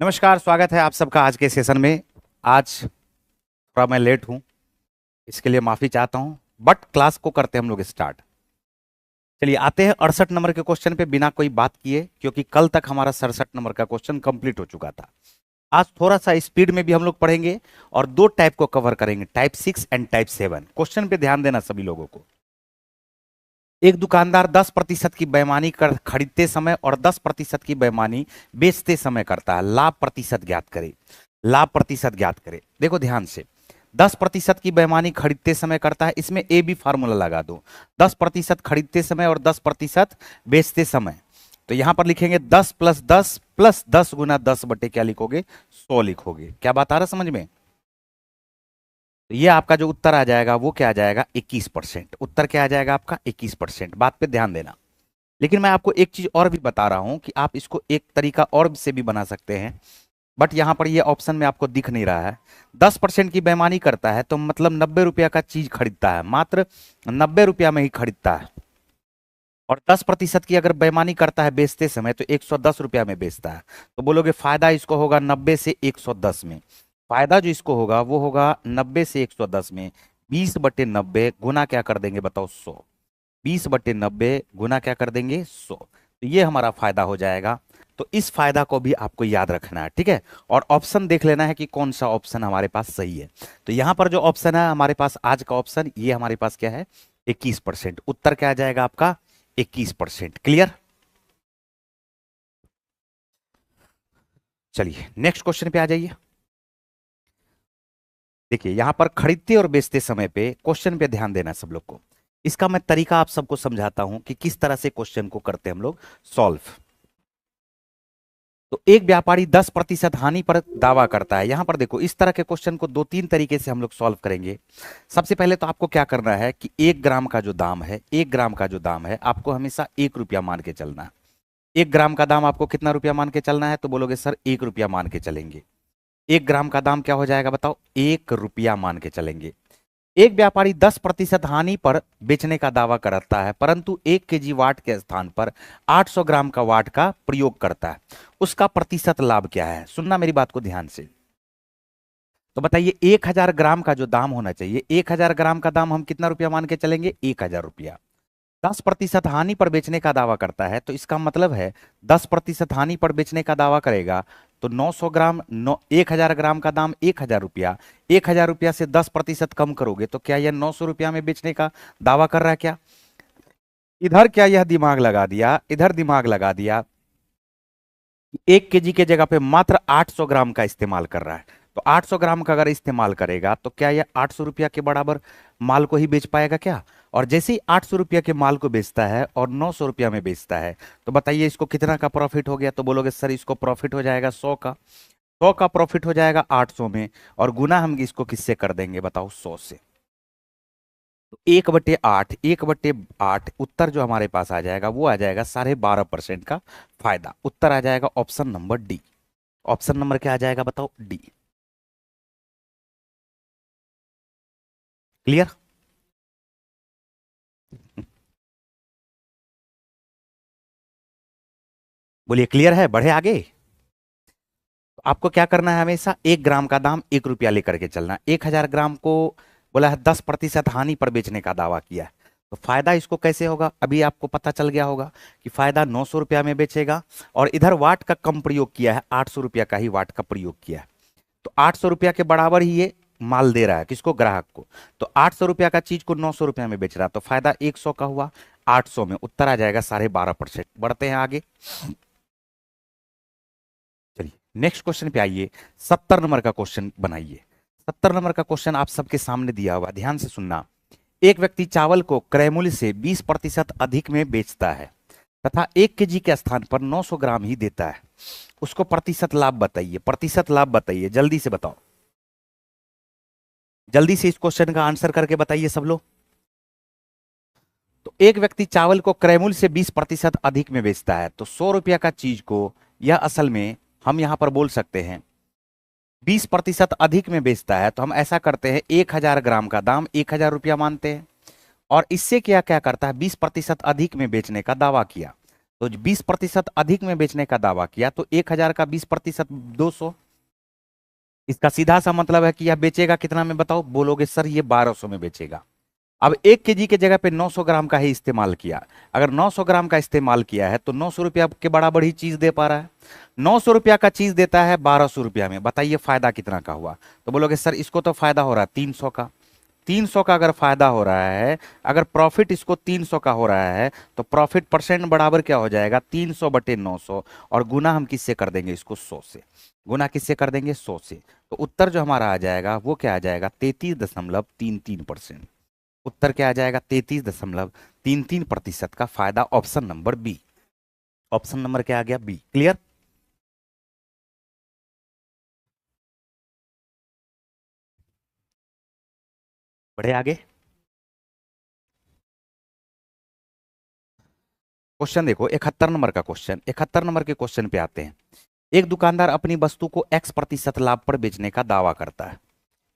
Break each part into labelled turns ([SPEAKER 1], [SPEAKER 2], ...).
[SPEAKER 1] नमस्कार, स्वागत है आप सबका आज के सेशन में। आज थोड़ा मैं लेट हूँ, इसके लिए माफ़ी चाहता हूँ, बट क्लास को करते हैं हम लोग स्टार्ट। चलिए आते हैं 68 नंबर के क्वेश्चन पे बिना कोई बात किए, क्योंकि कल तक हमारा 67 नंबर का क्वेश्चन कंप्लीट हो चुका था। आज थोड़ा सा स्पीड में भी हम लोग पढ़ेंगे और दो टाइप को कवर करेंगे, टाइप 6 एंड टाइप 7। क्वेश्चन पे ध्यान देना सभी लोगों को। एक दुकानदार 10% की बेईमानी कर खरीदते समय और 10% की बेईमानी बेचते समय करता है। लाभ प्रतिशत ज्ञात करे। लाभ प्रतिशत ज्ञात करे। देखो ध्यान से, 10% की बेईमानी खरीदते समय करता है, इसमें ए बी फार्मूला लगा दो। 10% खरीदते समय और 10% बेचते समय। तो यहां पर लिखेंगे 10 प्लस 10 गुना 10 बटे क्या लिखोगे, 100 लिखोगे। क्या बात आ रहा समझ में? तो ये आपका जो उत्तर आ जाएगा वो क्या आ जाएगा, 21%। उत्तर क्या आ जाएगा आपका, 21%। बात पे ध्यान देना। लेकिन मैं आपको एक चीज और भी बता रहा हूं कि आप इसको एक तरीका और से भी बना सकते हैं, बट यहां पर ये ऑप्शन में आपको दिख नहीं रहा है। 10% की बेईमानी करता है तो मतलब 90 रुपया का चीज खरीदता है, मात्र 90 रुपया में ही खरीदता है। और 10% की अगर बेईमानी करता है बेचते समय तो 110 रुपया में बेचता है। तो बोलोगे फायदा इसको होगा 90 से 110 में। फायदा जो इसको होगा वो होगा 90 से 110 में। 20/90 गुना क्या कर देंगे बताओ, 100। 20/90 गुना क्या कर देंगे, 100। तो ये हमारा फायदा हो जाएगा। तो इस फायदा को भी आपको याद रखना है, ठीक है। और ऑप्शन देख लेना है कि कौन सा ऑप्शन हमारे पास सही है। तो यहां पर जो ऑप्शन है हमारे पास आज का ऑप्शन, ये हमारे पास क्या है, 21%। उत्तर क्या आ जाएगा आपका, 21%। क्लियर। चलिए नेक्स्ट क्वेश्चन पे आ जाइए। देखिए यहां पर खरीदते और बेचते समय पे क्वेश्चन पे ध्यान देना सब लोग को। इसका मैं तरीका आप सबको समझाता हूं कि किस तरह से क्वेश्चन को करते हैं हम लोग सॉल्व। तो एक व्यापारी 10% हानि पर दावा करता है। यहां पर देखो इस तरह के क्वेश्चन को दो तीन तरीके से हम लोग सॉल्व करेंगे। सबसे पहले तो आपको क्या करना है कि 1 ग्राम का जो दाम है, 1 ग्राम का जो दाम है आपको हमेशा 1 रुपया मान के चलना है। 1 ग्राम का दाम आपको कितना रुपया मान के चलना है, तो बोलोगे सर 1 रुपया मान के चलेंगे। 1 ग्राम का दाम क्या हो जाएगा बताओ, 1 रुपया मान के चलेंगे। एक व्यापारी 10% हानि पर बेचने का दावा करता है, परंतु 1 केजी वाट के स्थान पर 800 ग्राम का वाट का प्रयोग करता है। उसका प्रतिशत लाभ क्या है? सुनना मेरी बात को ध्यान से। तो बताइए 1000 ग्राम का जो दाम होना चाहिए, 1000 ग्राम का दाम हम कितना रुपया मान के चलेंगे, 1000 रुपया। 10% हानि पर बेचने का दावा करता है, तो इसका मतलब है 10% हानि पर बेचने का दावा करेगा तो 900 ग्राम, 1000 ग्राम का दाम 1000 रुपया। 1000 रुपया से 10% कम करोगे तो क्या यह 900 रुपया में बेचने का दावा कर रहा है क्या? इधर क्या यह दिमाग लगा दिया, इधर दिमाग लगा दिया। 1 केजी के जगह पे मात्र 800 ग्राम का इस्तेमाल कर रहा है। तो 800 ग्राम का अगर इस्तेमाल करेगा तो क्या यह 800 रुपया के बराबर माल को ही बेच पाएगा क्या? और जैसे ही 800 रुपया के माल को बेचता है और 900 रुपया में बेचता है, तो बताइए इसको कितना का प्रॉफिट हो गया? तो बोलोगे सर इसको प्रॉफिट हो जाएगा 100 का। 100 का प्रॉफिट हो जाएगा 800 में, और गुना हम इसको किससे कर देंगे बताओ, 100 से। तो 1/8, 1/8 उत्तर जो हमारे पास आ जाएगा वो आ जाएगा 12.5% का फायदा। उत्तर आ जाएगा option number D. Option number क्या आ जाएगा बताओ, डी। क्लियर। बोलिए क्लियर है, बढ़े आगे। तो आपको क्या करना है, हमेशा 1 ग्राम का दाम 1 रुपया लेकर के चलना। 1000 ग्राम को बोला है 10% हानि पर बेचने का दावा किया है, तो फायदा इसको कैसे होगा अभी आपको पता चल गया होगा कि फायदा 900 रुपया में बेचेगा। और इधर वाट का कम प्रयोग किया है, 800 रुपया का ही वाट का प्रयोग किया है। तो 800 रुपया के बराबर ही ये माल दे रहा है किसको, ग्राहक को। तो 800 रुपया का चीज को 900 रुपया में बेच रहा है, तो फायदा 100 का हुआ 800 में। उत्तर आ जाएगा 12.5%। बढ़ते हैं आगे। चलिए नेक्स्ट क्वेश्चन पे आइए। 70 नंबर का क्वेश्चन बनाइए। 70 नंबर का क्वेश्चन आप सबके सामने दिया हुआ, ध्यान से सुनना। एक व्यक्ति चावल को क्रय मूल्य से 20% अधिक में बेचता है तथा 1 केजी के स्थान पर 900 ग्राम ही देता है। उसको प्रतिशत लाभ बताइए, प्रतिशत लाभ बताइए, जल्दी से बताओ। जल्दी से इस क्वेश्चन का आंसर करके बताइए सब लोग। तो एक व्यक्ति चावल को क्रय मूल्य से 20% अधिक में बेचता है, तो 100 रुपया का चीज को यह असल में हम यहां पर बोल सकते हैं 20% अधिक में बेचता है। तो हम ऐसा करते हैं 1000 ग्राम का दाम 1000 रुपया मानते हैं, और इससे क्या क्या करता है, 20% अधिक में बेचने का दावा किया। तो 20% अधिक में बेचने का दावा किया, तो 1000 का 20%, 200। इसका सीधा सा मतलब है कि यह बेचेगा कितना में बताओ? बोलोगे सर ये 1200 में बेचेगा। अब 1 kg के जगह पे 900 ग्राम का ही इस्तेमाल किया। अगर 900 ग्राम का इस्तेमाल किया है तो 900 रुपया के बराबर ही चीज दे पा रहा है। 900 रुपया का चीज देता है 1200 रुपया में, बताइए फायदा कितना का हुआ? तो बोलोगे सर इसको तो फायदा हो रहा है 300 का। 300 का अगर फायदा हो रहा है, अगर प्रॉफिट इसको 300 का हो रहा है, तो प्रॉफिट परसेंट बराबर क्या हो जाएगा? 300/900। और गुना हम किससे कर देंगे? इसको 100 से। गुना किससे कर देंगे? 100 से। तो उत्तर जो हमारा आ जाएगा वो क्या आ जाएगा? 33.33%। उत्तर क्या आ जाएगा? 33.33% का फायदा, option number B. Option number क्या आ गया? बी। क्लियर? बढ़े आगे। क्वेश्चन देखो 71 नंबर का क्वेश्चन। 71 नंबर के क्वेश्चन पे आते हैं। एक दुकानदार अपनी वस्तु को X% लाभ पर बेचने का दावा करता है।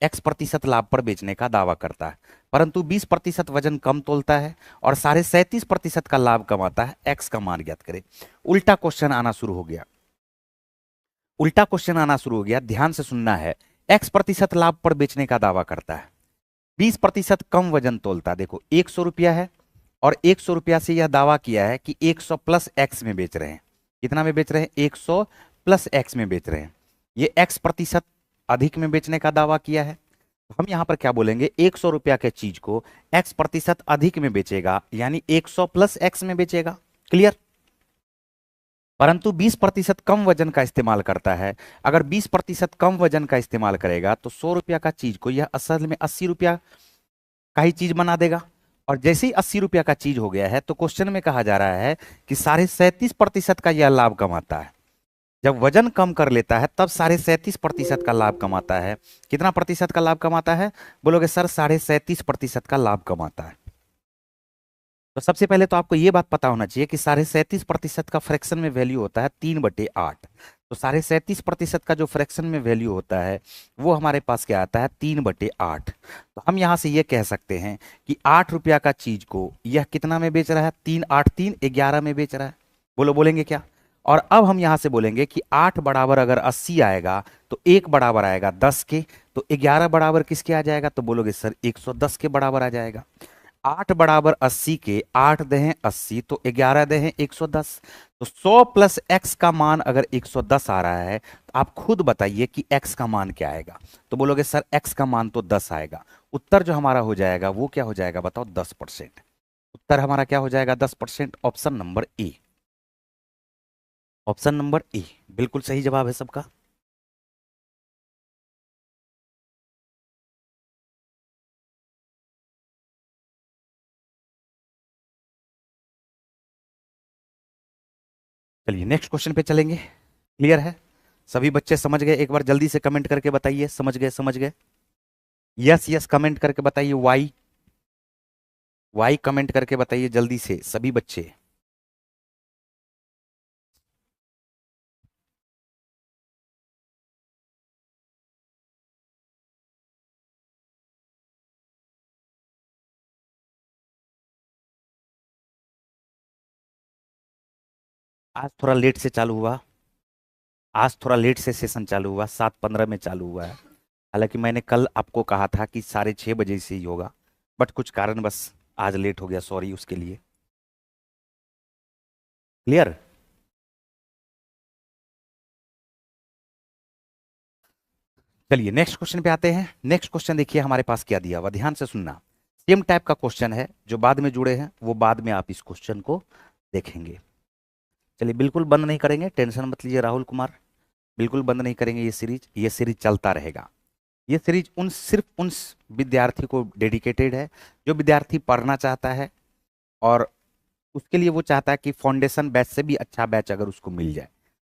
[SPEAKER 1] X% लाभ पर बेचने का दावा करता है, परंतु 20% वजन कम तोलता है और 37.5% का लाभ कमाता है। X का मान ज्ञात करें। उल्टा क्वेश्चन आना शुरू हो गया। उल्टा क्वेश्चन आना शुरू हो गया, ध्यान से सुनना है। X% लाभ पर बेचने का दावा करता है, 20% कम वजन तोलता। देखो 100 रुपया है और 100 रुपया से यह दावा किया है कि 100 प्लस एक्स में बेच रहे हैं। कितना में बेच रहे हैं? 100 प्लस एक्स में बेच रहे हैं। ये X% अधिक में बेचने का दावा किया है। हम यहां पर क्या बोलेंगे? 100 रुपया के चीज को X% अधिक में बेचेगा, यानी 100 प्लस एक्स में बेचेगा। क्लियर? परंतु 20% कम वजन का इस्तेमाल करता है। अगर 20% कम वजन का इस्तेमाल करेगा तो 100 रुपया का चीज को यह असल में 80 रुपया का ही चीज बना देगा। और जैसे ही 80 रुपया का चीज हो गया है तो क्वेश्चन में कहा जा रहा है कि 37.5% का यह लाभ कमाता है। जब वजन कम कर लेता है तब 37.5% का लाभ कमाता है। कितना प्रतिशत का लाभ कमाता है? बोलोगे सर 37.5% का लाभ कमाता है। तो सबसे पहले तो आपको यह बात पता होना चाहिए कि 37.5% का फ्रैक्शन में वैल्यू होता है 3/8। तो 37.5% का जो फ्रैक्शन में वैल्यू होता है वो हमारे पास क्या आता है? 3/8। तो हम यहां से ये कह सकते हैं कि 8 रुपया का चीज को यह कितना में बेच रहा है? 3 8 3 11 में बेच रहा है। बोलो, बोलेंगे क्या? और अब हम यहां से बोलेंगे कि 8 बराबर अगर 80 आएगा तो 1 बराबर आएगा 10 के, तो 11 बराबर किसके आ जाएगा? तो बोलोगे सर 110 के बराबर आ जाएगा। 8 बराबर 80 के 8 दहें 80, तो 11 दहें 110। तो 100 प्लस एक्स का मान अगर 110 आ रहा है तो आप खुद बताइए कि एक्स का मान क्या आएगा? तो बोलोगे सर एक्स का मान तो 10 आएगा। उत्तर जो हमारा हो जाएगा वो क्या हो जाएगा? बताओ, 10%। उत्तर हमारा क्या हो जाएगा? 10%। Option number A. Option number A बिल्कुल सही जवाब है सबका। चलिए नेक्स्ट क्वेश्चन पे चलेंगे। क्लियर है? सभी बच्चे समझ गए? एक बार जल्दी से कमेंट करके बताइए समझ गए समझ गए। यस यस कमेंट करके बताइए। वाई वाई कमेंट करके बताइए जल्दी से सभी बच्चे। आज थोड़ा लेट से चालू हुआ। आज थोड़ा लेट से सेशन चालू हुआ, 7:15 में चालू हुआ है। हालांकि मैंने कल आपको कहा था कि 6:30 से ही होगा, बट कुछ कारण बस आज लेट हो गया, सॉरी उसके लिए। क्लियर? चलिए नेक्स्ट क्वेश्चन पे आते हैं। नेक्स्ट क्वेश्चन देखिए हमारे पास क्या दिया हुआ, ध्यान से सुनना। सेम टाइप का क्वेश्चन है, जो बाद में जुड़े हैं वो बाद में आप इस क्वेश्चन को देखेंगे। चलिए बिल्कुल बंद नहीं करेंगे, टेंशन मत लीजिए राहुल कुमार, बिल्कुल बंद नहीं करेंगे। ये सीरीज चलता रहेगा। ये सीरीज सिर्फ उन विद्यार्थी को डेडिकेटेड है जो विद्यार्थी पढ़ना चाहता है और उसके लिए वो चाहता है कि फाउंडेशन बैच से भी अच्छा बैच अगर उसको मिल जाए।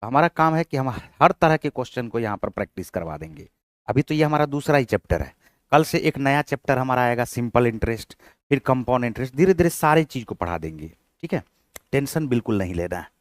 [SPEAKER 1] तो हमारा काम है कि हम हर तरह के क्वेश्चन को यहाँ पर प्रैक्टिस करवा देंगे। अभी तो ये हमारा दूसरा ही चैप्टर है। कल से एक नया चैप्टर हमारा आएगा, सिंपल इंटरेस्ट, फिर कंपाउंड इंटरेस्ट। धीरे धीरे सारी चीज को पढ़ा देंगे। ठीक है, टेंशन बिल्कुल नहीं लेना है।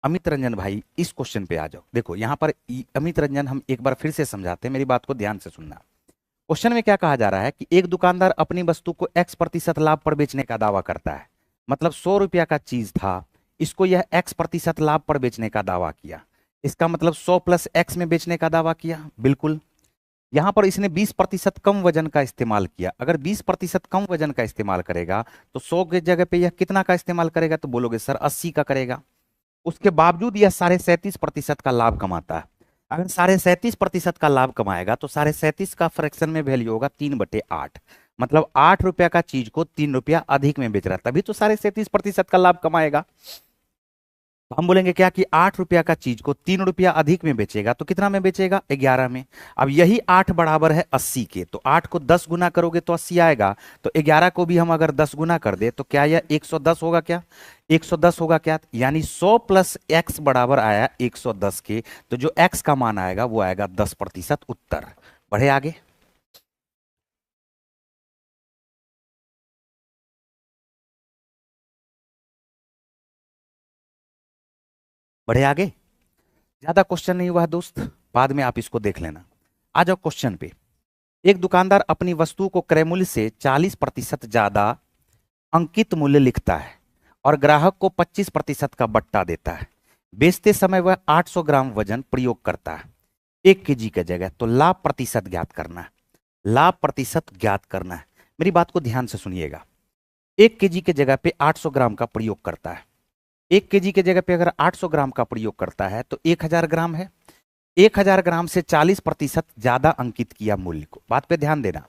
[SPEAKER 1] अमित रंजन भाई इस क्वेश्चन पे आ जाओ। देखो यहाँ पर अमित रंजन, हम एक बार फिर से समझाते हैं, मेरी बात को ध्यान से सुनना। क्वेश्चन में क्या कहा जा रहा है कि एक दुकानदार अपनी वस्तु को X% लाभ पर बेचने का दावा करता है। मतलब 100 रुपया का चीज था, इसको यह x% लाभ पर बेचने का दावा किया। इसका मतलब 100 + x में बेचने का दावा किया, बिल्कुल। यहां पर इसने 20% कम वजन का इस्तेमाल किया। अगर 20% कम वजन का इस्तेमाल करेगा तो 100 की जगह पे यह कितना का इस्तेमाल करेगा, तो बोलोगे सर 80 का करेगा। उसके बावजूद यह 37.5% का लाभ कमाता है। अगर 37.5% का लाभ कमाएगा तो 37.5 का फ्रैक्शन में वैल्यू होगा 3/8। मतलब 8 रुपया का चीज को 3 रुपया अधिक में बेच रहा है, तभी तो 37.5% का लाभ कमाएगा। तो हम बोलेंगे क्या कि 8 रुपया का चीज को 3 रुपया अधिक में बेचेगा तो कितना में बेचेगा, 11 में। अब यही 8 बराबर है 80 के, तो 8 को 10 गुना करोगे तो 80 आएगा। तो 11 को भी हम अगर 10 गुना कर दे तो क्या यह 110 होगा क्या, 110 होगा क्या, यानी 100 + x बराबर आया 110 के। तो जो x का मान आएगा वो आएगा 10%। उत्तर। बढ़े आगे। बढ़े आगे। ज्यादा क्वेश्चन नहीं हुआ है दोस्त, बाद में आप इसको देख लेना। आ जाओ क्वेश्चन पे। एक दुकानदार अपनी वस्तु को क्रय मूल्य से 40% ज्यादा अंकित मूल्य लिखता है और ग्राहक को 25% का बट्टा देता है। बेचते समय वह 800 ग्राम वजन प्रयोग करता है 1 केजी की जगह। तो लाभ प्रतिशत ज्ञात करना है। लाभ प्रतिशत ज्ञात करना है। मेरी बात को ध्यान से सुनिएगा। 1 केजी की जगह पे 800 ग्राम का प्रयोग करता है। 1 केजी की जगह पे अगर 800 ग्राम का प्रयोग करता है तो 1000 ग्राम है। 1000 ग्राम से 40% ज्यादा अंकित किया मूल्य को। बात पे ध्यान देना।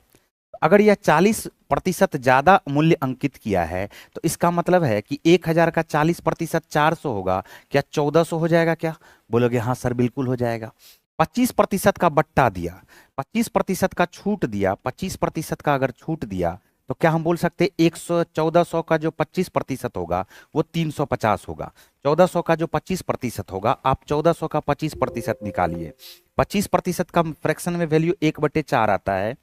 [SPEAKER 1] अगर यह 40% ज्यादा मूल्य अंकित किया है तो इसका मतलब है कि 1000 का 40% 400 होगा। क्या 1400 हो जाएगा क्या, बोलोगे हाँ सर बिल्कुल हो जाएगा। 25% का बट्टा दिया, 25% का छूट दिया, 25% का अगर छूट दिया तो क्या हम बोल सकते 1400 का जो 25% होगा वो 350 होगा। 1400 का जो 25% होगा, आप 1400 का 25% निकालिए। 25% का फ्रैक्शन में वैल्यू 1/4 आता है।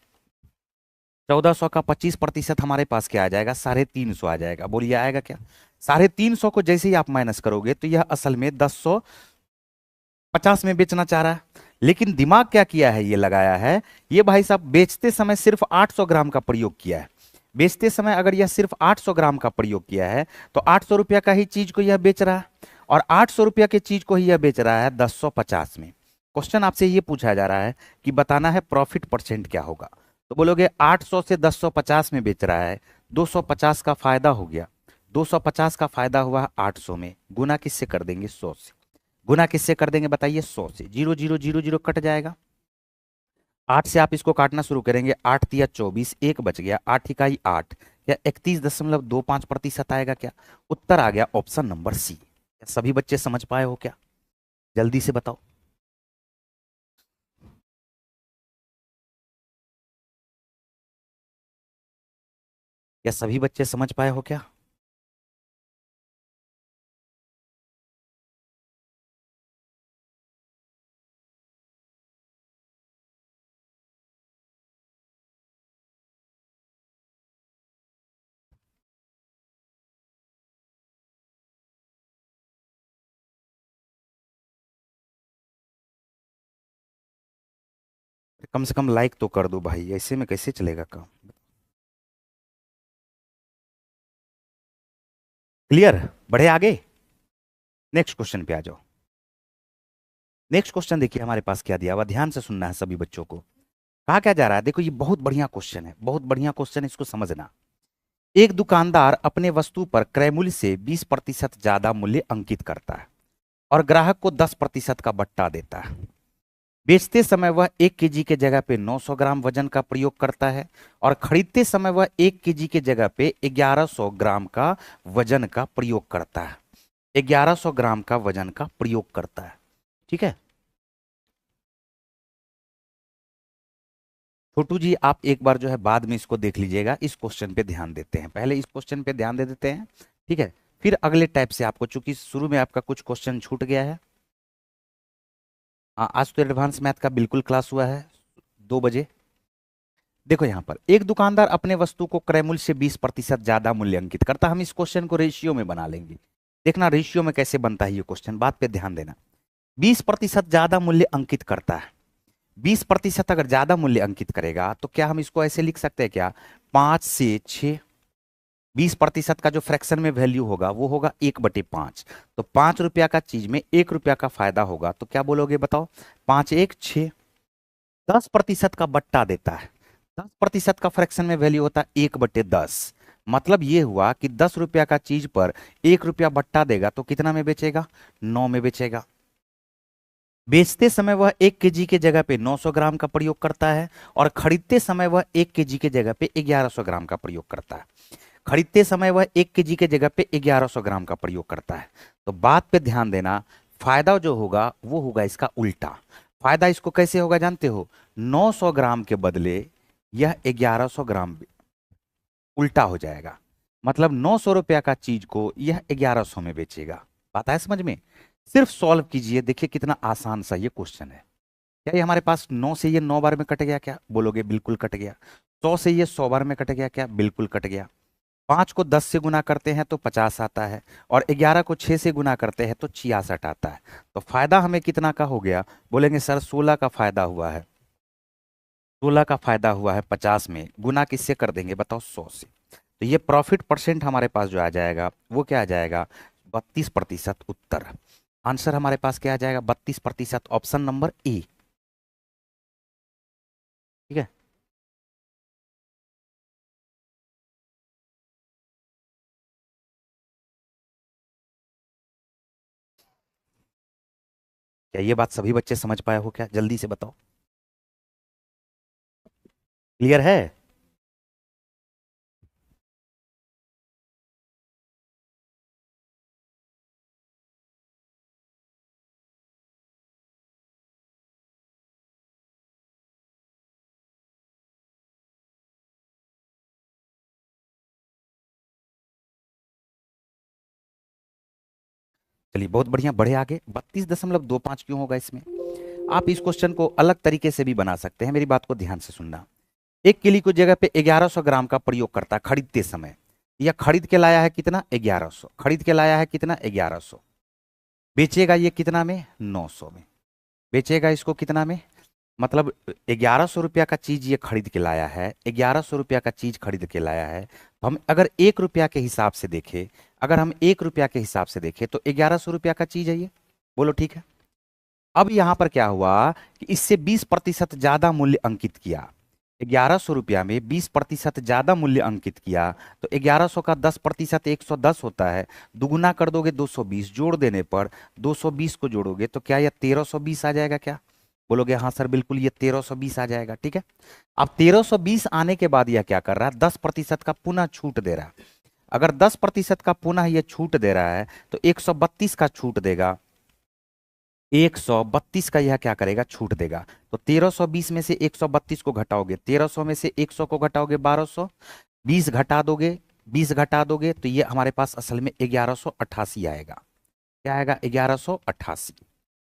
[SPEAKER 1] 1400 का 25% हमारे पास क्या आ जाएगा, 350 आ जाएगा। बोलिए आएगा क्या। 350 को जैसे ही आप माइनस करोगे तो यह असल में 1050 में बेचना चाह रहा है। लेकिन दिमाग क्या किया है, ये लगाया है, ये भाई साहब बेचते समय सिर्फ 800 ग्राम का प्रयोग किया है। बेचते समय अगर यह सिर्फ 800 ग्राम का प्रयोग किया है तो 800 रुपया का ही चीज को यह बेच रहा है, और 800 रुपया के चीज को ही यह बेच रहा है 1050 में। क्वेश्चन आपसे ये पूछा जा रहा है कि बताना है प्रॉफिट परसेंट क्या होगा। तो बोलोगे 800 से 1050 में बेच रहा है, 250 का फायदा हो गया। 250 का फायदा हुआ 800 में, गुना किससे कर देंगे, 100 से। गुना किससे कर देंगे बताइए, 100 से। 0 0 0 0 कट जाएगा। 8 से आप इसको काटना शुरू करेंगे, 8 तिया 24, एक बच गया, 8 इकाई 8, या 31.25% आएगा क्या। उत्तर आ गया ऑप्शन नंबर सी। सभी बच्चे समझ पाए हो क्या, जल्दी से बताओ। क्या सभी बच्चे समझ पाए हो क्या। कम से कम लाइक तो कर दो भाई, ऐसे में कैसे चलेगा काम। क्लियर। बढ़े आगे। नेक्स्ट क्वेश्चन पे आ जाओ। नेक्स्ट क्वेश्चन देखिए हमारे पास क्या दिया हुआ, ध्यान से सुनना है सभी बच्चों को। कहा क्या जा रहा है, देखो ये बहुत बढ़िया क्वेश्चन है, बहुत बढ़िया क्वेश्चन है, इसको समझना। एक दुकानदार अपने वस्तु पर क्रय मूल्य से 20% ज्यादा मूल्य अंकित करता है और ग्राहक को 10% का बट्टा देता है। बेचते समय वह 1 केजी के जगह पे 900 ग्राम वजन का प्रयोग करता है और खरीदते समय वह 1 केजी के जगह पे 1100 ग्राम का वजन का प्रयोग करता है। 1100 ग्राम का वजन का प्रयोग करता है। ठीक है छोटू जी, आप एक बार जो है बाद में इसको देख लीजिएगा। इस क्वेश्चन पे ध्यान देते हैं, पहले इस क्वेश्चन पे ध्यान दे देते हैं। ठीक है, फिर अगले टाइप से आपको, चूंकि शुरू में आपका कुछ क्वेश्चन छूट गया है। हाँ, आज तो एडवांस मैथ का बिल्कुल क्लास हुआ है 2 बजे। देखो यहाँ पर एक दुकानदार अपने वस्तु को क्रय मूल्य से 20% ज्यादा मूल्य अंकित करता है। हम इस क्वेश्चन को रेशियो में बना लेंगे। देखना रेशियो में कैसे बनता है ये क्वेश्चन, बात पे ध्यान देना। 20% ज्यादा मूल्य अंकित करता है। 20% अगर ज्यादा मूल्य अंकित करेगा तो क्या हम इसको ऐसे लिख सकते हैं क्या, 5 से 6। 20% का जो फ्रैक्शन में वैल्यू होगा वो होगा 1/5। तो 5 रुपया का चीज में 1 रुपया का फायदा होगा, तो क्या बोलोगे बताओ? 5×1 = 6। 10% का बट्टा देता है, 10% का फ्रैक्शन में वैल्यू होता है 1/10। मतलब ये हुआ कि 10 रुपया का चीज पर 1 रुपया बट्टा देगा तो कितना में बेचेगा? 9 में बेचेगा। बेचते समय वह 1 केजी के जगह पे 900 ग्राम का प्रयोग करता है, और खरीदते समय वह 1 केजी के जगह पे 1100 ग्राम का प्रयोग करता है। खरीदते समय वह 1 केजी के जगह पे 1100 ग्राम का प्रयोग करता है। तो बात पे ध्यान देना, फायदा जो होगा वो होगा इसका उल्टा। फायदा इसको कैसे होगा जानते हो? 900 ग्राम के बदले यह 1100 ग्राम उल्टा हो जाएगा। मतलब 900 रुपया का चीज को यह 1100 में बेचेगा। बात है समझ में? सिर्फ सॉल्व कीजिए, देखिए कितना आसान सा ये क्वेश्चन है। क्या ये हमारे पास 9 से ये 9 बार में कट गया क्या? बोलोगे बिल्कुल कट गया। 100 से ये 100 बार में कट गया क्या? बिल्कुल कट गया। 5 को 10 से गुना करते हैं तो 50 आता है, और 11 को 6 से गुना करते हैं तो 66 आता है। तो फायदा हमें कितना का हो गया? बोलेंगे सर 16 का फायदा हुआ है। 16 का फायदा हुआ है 50 में, गुना किससे कर देंगे बताओ? 100 से। तो ये प्रॉफिट परसेंट हमारे पास जो आ जाएगा वो क्या आ जाएगा? 32%। उत्तर आंसर हमारे पास क्या आ जाएगा? 32%, ऑप्शन नंबर ए। ठीक है। क्या ये बात सभी बच्चे समझ पाए हो क्या? जल्दी से बताओ। क्लियर है? चलिए बहुत बढ़िया, बढ़े आगे। 32.25 क्यों होगा इसमें? आप इस क्वेश्चन को अलग तरीके से भी बना सकते हैं, मेरी बात को ध्यान से सुनना। 1 किलो की जगह पे 1100 ग्राम का प्रयोग करता है खरीदते समय। या खरीद के लाया है कितना? 1100। खरीद के लाया है कितना? 1100। बेचेगा ये कितना में? 900 में। बेचेगा इसको कितना में? मतलब 1100 रुपया का चीज ये खरीद के लाया है, 1100 रुपया का चीज खरीद के लाया है। तो हम अगर 1 रुपया के हिसाब से देखें, अगर हम 1 रुपया के हिसाब से देखें तो 1100 रुपया का चीज है ये। बोलो ठीक है। अब यहां पर क्या हुआ कि इससे 20% ज्यादा मूल्य अंकित किया। 1100 रुपया में 20% ज्यादा मूल्य अंकित किया। तो 1100 का 10%, 110 होता है। दुगुना कर दोगे 220, जोड़ देने पर 220 को जोड़ोगे तो क्या यह 1320 आ जाएगा क्या? बोलोगे हाँ सर बिल्कुल ये 1320 आ जाएगा। ठीक है। अब 1320 आने के बाद यह क्या कर रहा है? 10% का पुनः छूट दे रहा है। अगर 10% का पुनः यह छूट दे रहा है तो 132 का छूट देगा। 132 का यह क्या करेगा? छूट देगा। तो 1320 में से 132 को घटाओगे, 1300 में से 100 को घटाओगे 1200, 20 घटा दोगे, 20 घटा दोगे तो ये हमारे पास असल में 1188 आएगा। क्या आएगा? 1188।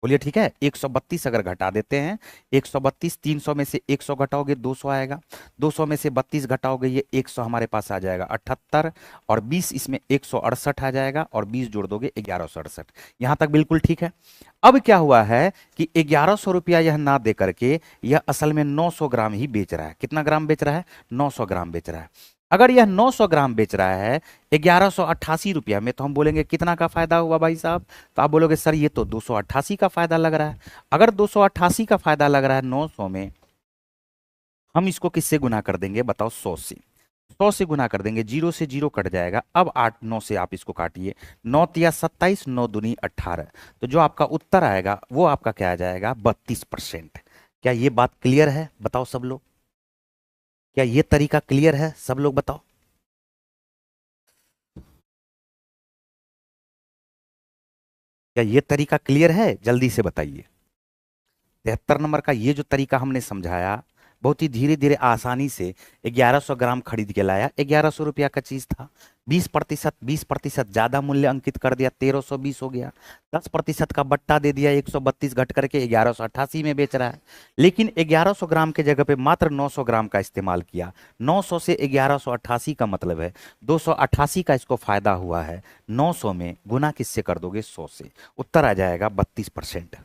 [SPEAKER 1] बोलिए ठीक है। 132 अगर घटा देते हैं, 132, 300 में से 100 घटाओगे 200 आएगा, 200 में से 32 घटाओगे ये 100 हमारे पास आ जाएगा 78, और 20 इसमें 168 आ जाएगा, और 20 जोड़ दोगे 1168। यहां तक बिल्कुल ठीक है। अब क्या हुआ है कि 1100 रुपया यह ना दे करके यह असल में 900 ग्राम ही बेच रहा है। कितना ग्राम बेच रहा है? 900 ग्राम बेच रहा है। अगर यह 900 ग्राम बेच रहा है 1188 रुपया में, तो हम बोलेंगे कितना का फायदा हुआ भाई साहब? तो आप बोलोगे सर ये तो 288 का फायदा लग रहा है। अगर 288 का फायदा लग रहा है 900 में, हम इसको किससे गुना कर देंगे बताओ? 100 से। 100 से गुना कर देंगे, जीरो से जीरो कट जाएगा। अब 8 9 से आप इसको काटिए, 9 तिया 27, 9 दूनी 18। तो जो आपका उत्तर आएगा वो आपका क्या आ जाएगा? 32%। क्या ये बात क्लियर है? बताओ सब लोग। क्या ये तरीका क्लियर है? सब लोग बताओ। क्या ये तरीका क्लियर है? जल्दी से बताइए। 73 नंबर का ये जो तरीका हमने समझाया, बहुत ही धीरे धीरे आसानी से 1100 ग्राम खरीद के लाया। 1100 रुपया का चीज था, 20%, 20% ज्यादा मूल्य अंकित कर दिया, 1320 हो गया। 10% का बट्टा दे दिया, 132 घट करके 1188 में बेच रहा है। लेकिन 1100 ग्राम के जगह पे मात्र 900 ग्राम का इस्तेमाल किया। 900 से 1188 का मतलब है 288 का इसको फायदा हुआ है। 900 में गुना किससे कर दोगे? 100 से। उत्तर आ जाएगा 32%।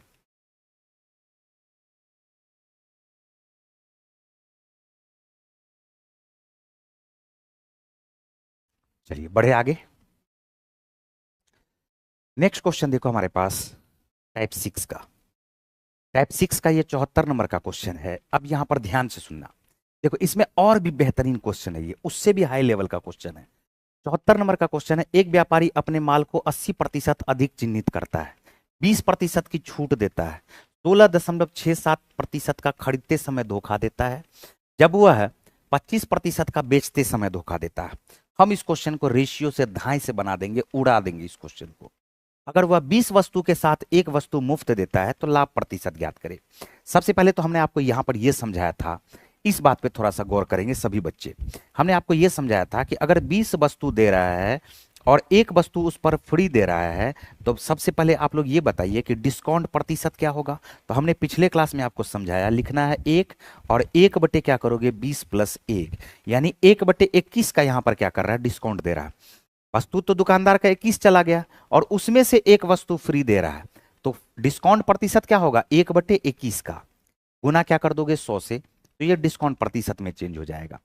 [SPEAKER 1] चलिए बढ़े आगे। नेक्स्ट क्वेश्चन देखो हमारे पास टाइप 6 का। टाइप 6 का ये 74 नंबर का क्वेश्चन है। अब यहां पर ध्यान से सुनना। देखो इसमें और भी बेहतरीन क्वेश्चन है, ये उससे भी हाई लेवल का क्वेश्चन है। 74 नंबर का क्वेश्चन है, एक व्यापारी अपने माल को 80% अधिक चिन्हित करता है, 20% की छूट देता है, 16.67% का खरीदते समय धोखा देता है, जब वह 25% का बेचते समय धोखा देता है। हम इस क्वेश्चन को रेशियो से धाई से बना देंगे, उड़ा देंगे इस क्वेश्चन को। अगर वह 20 वस्तु के साथ एक वस्तु मुफ्त देता है तो लाभ प्रतिशत ज्ञात करें। सबसे पहले तो हमने आपको यहां पर यह समझाया था, इस बात पे थोड़ा सा गौर करेंगे सभी बच्चे। हमने आपको यह समझाया था कि अगर 20 वस्तु दे रहा है और एक वस्तु उस पर फ्री दे रहा है, तो सबसे पहले आप लोग ये बताइए कि डिस्काउंट प्रतिशत क्या होगा। तो हमने पिछले क्लास में आपको समझाया, लिखना है 1 और 1 बटे क्या करोगे 20 + 1, यानी 1/21 का यहां पर क्या कर रहा है, डिस्काउंट दे रहा है। वस्तु तो दुकानदार का 21 चला गया और उसमें से एक वस्तु फ्री दे रहा है, तो डिस्काउंट प्रतिशत क्या होगा 1/21 का गुना क्या कर दोगे 100 से, तो ये डिस्काउंट प्रतिशत में चेंज हो जाएगा।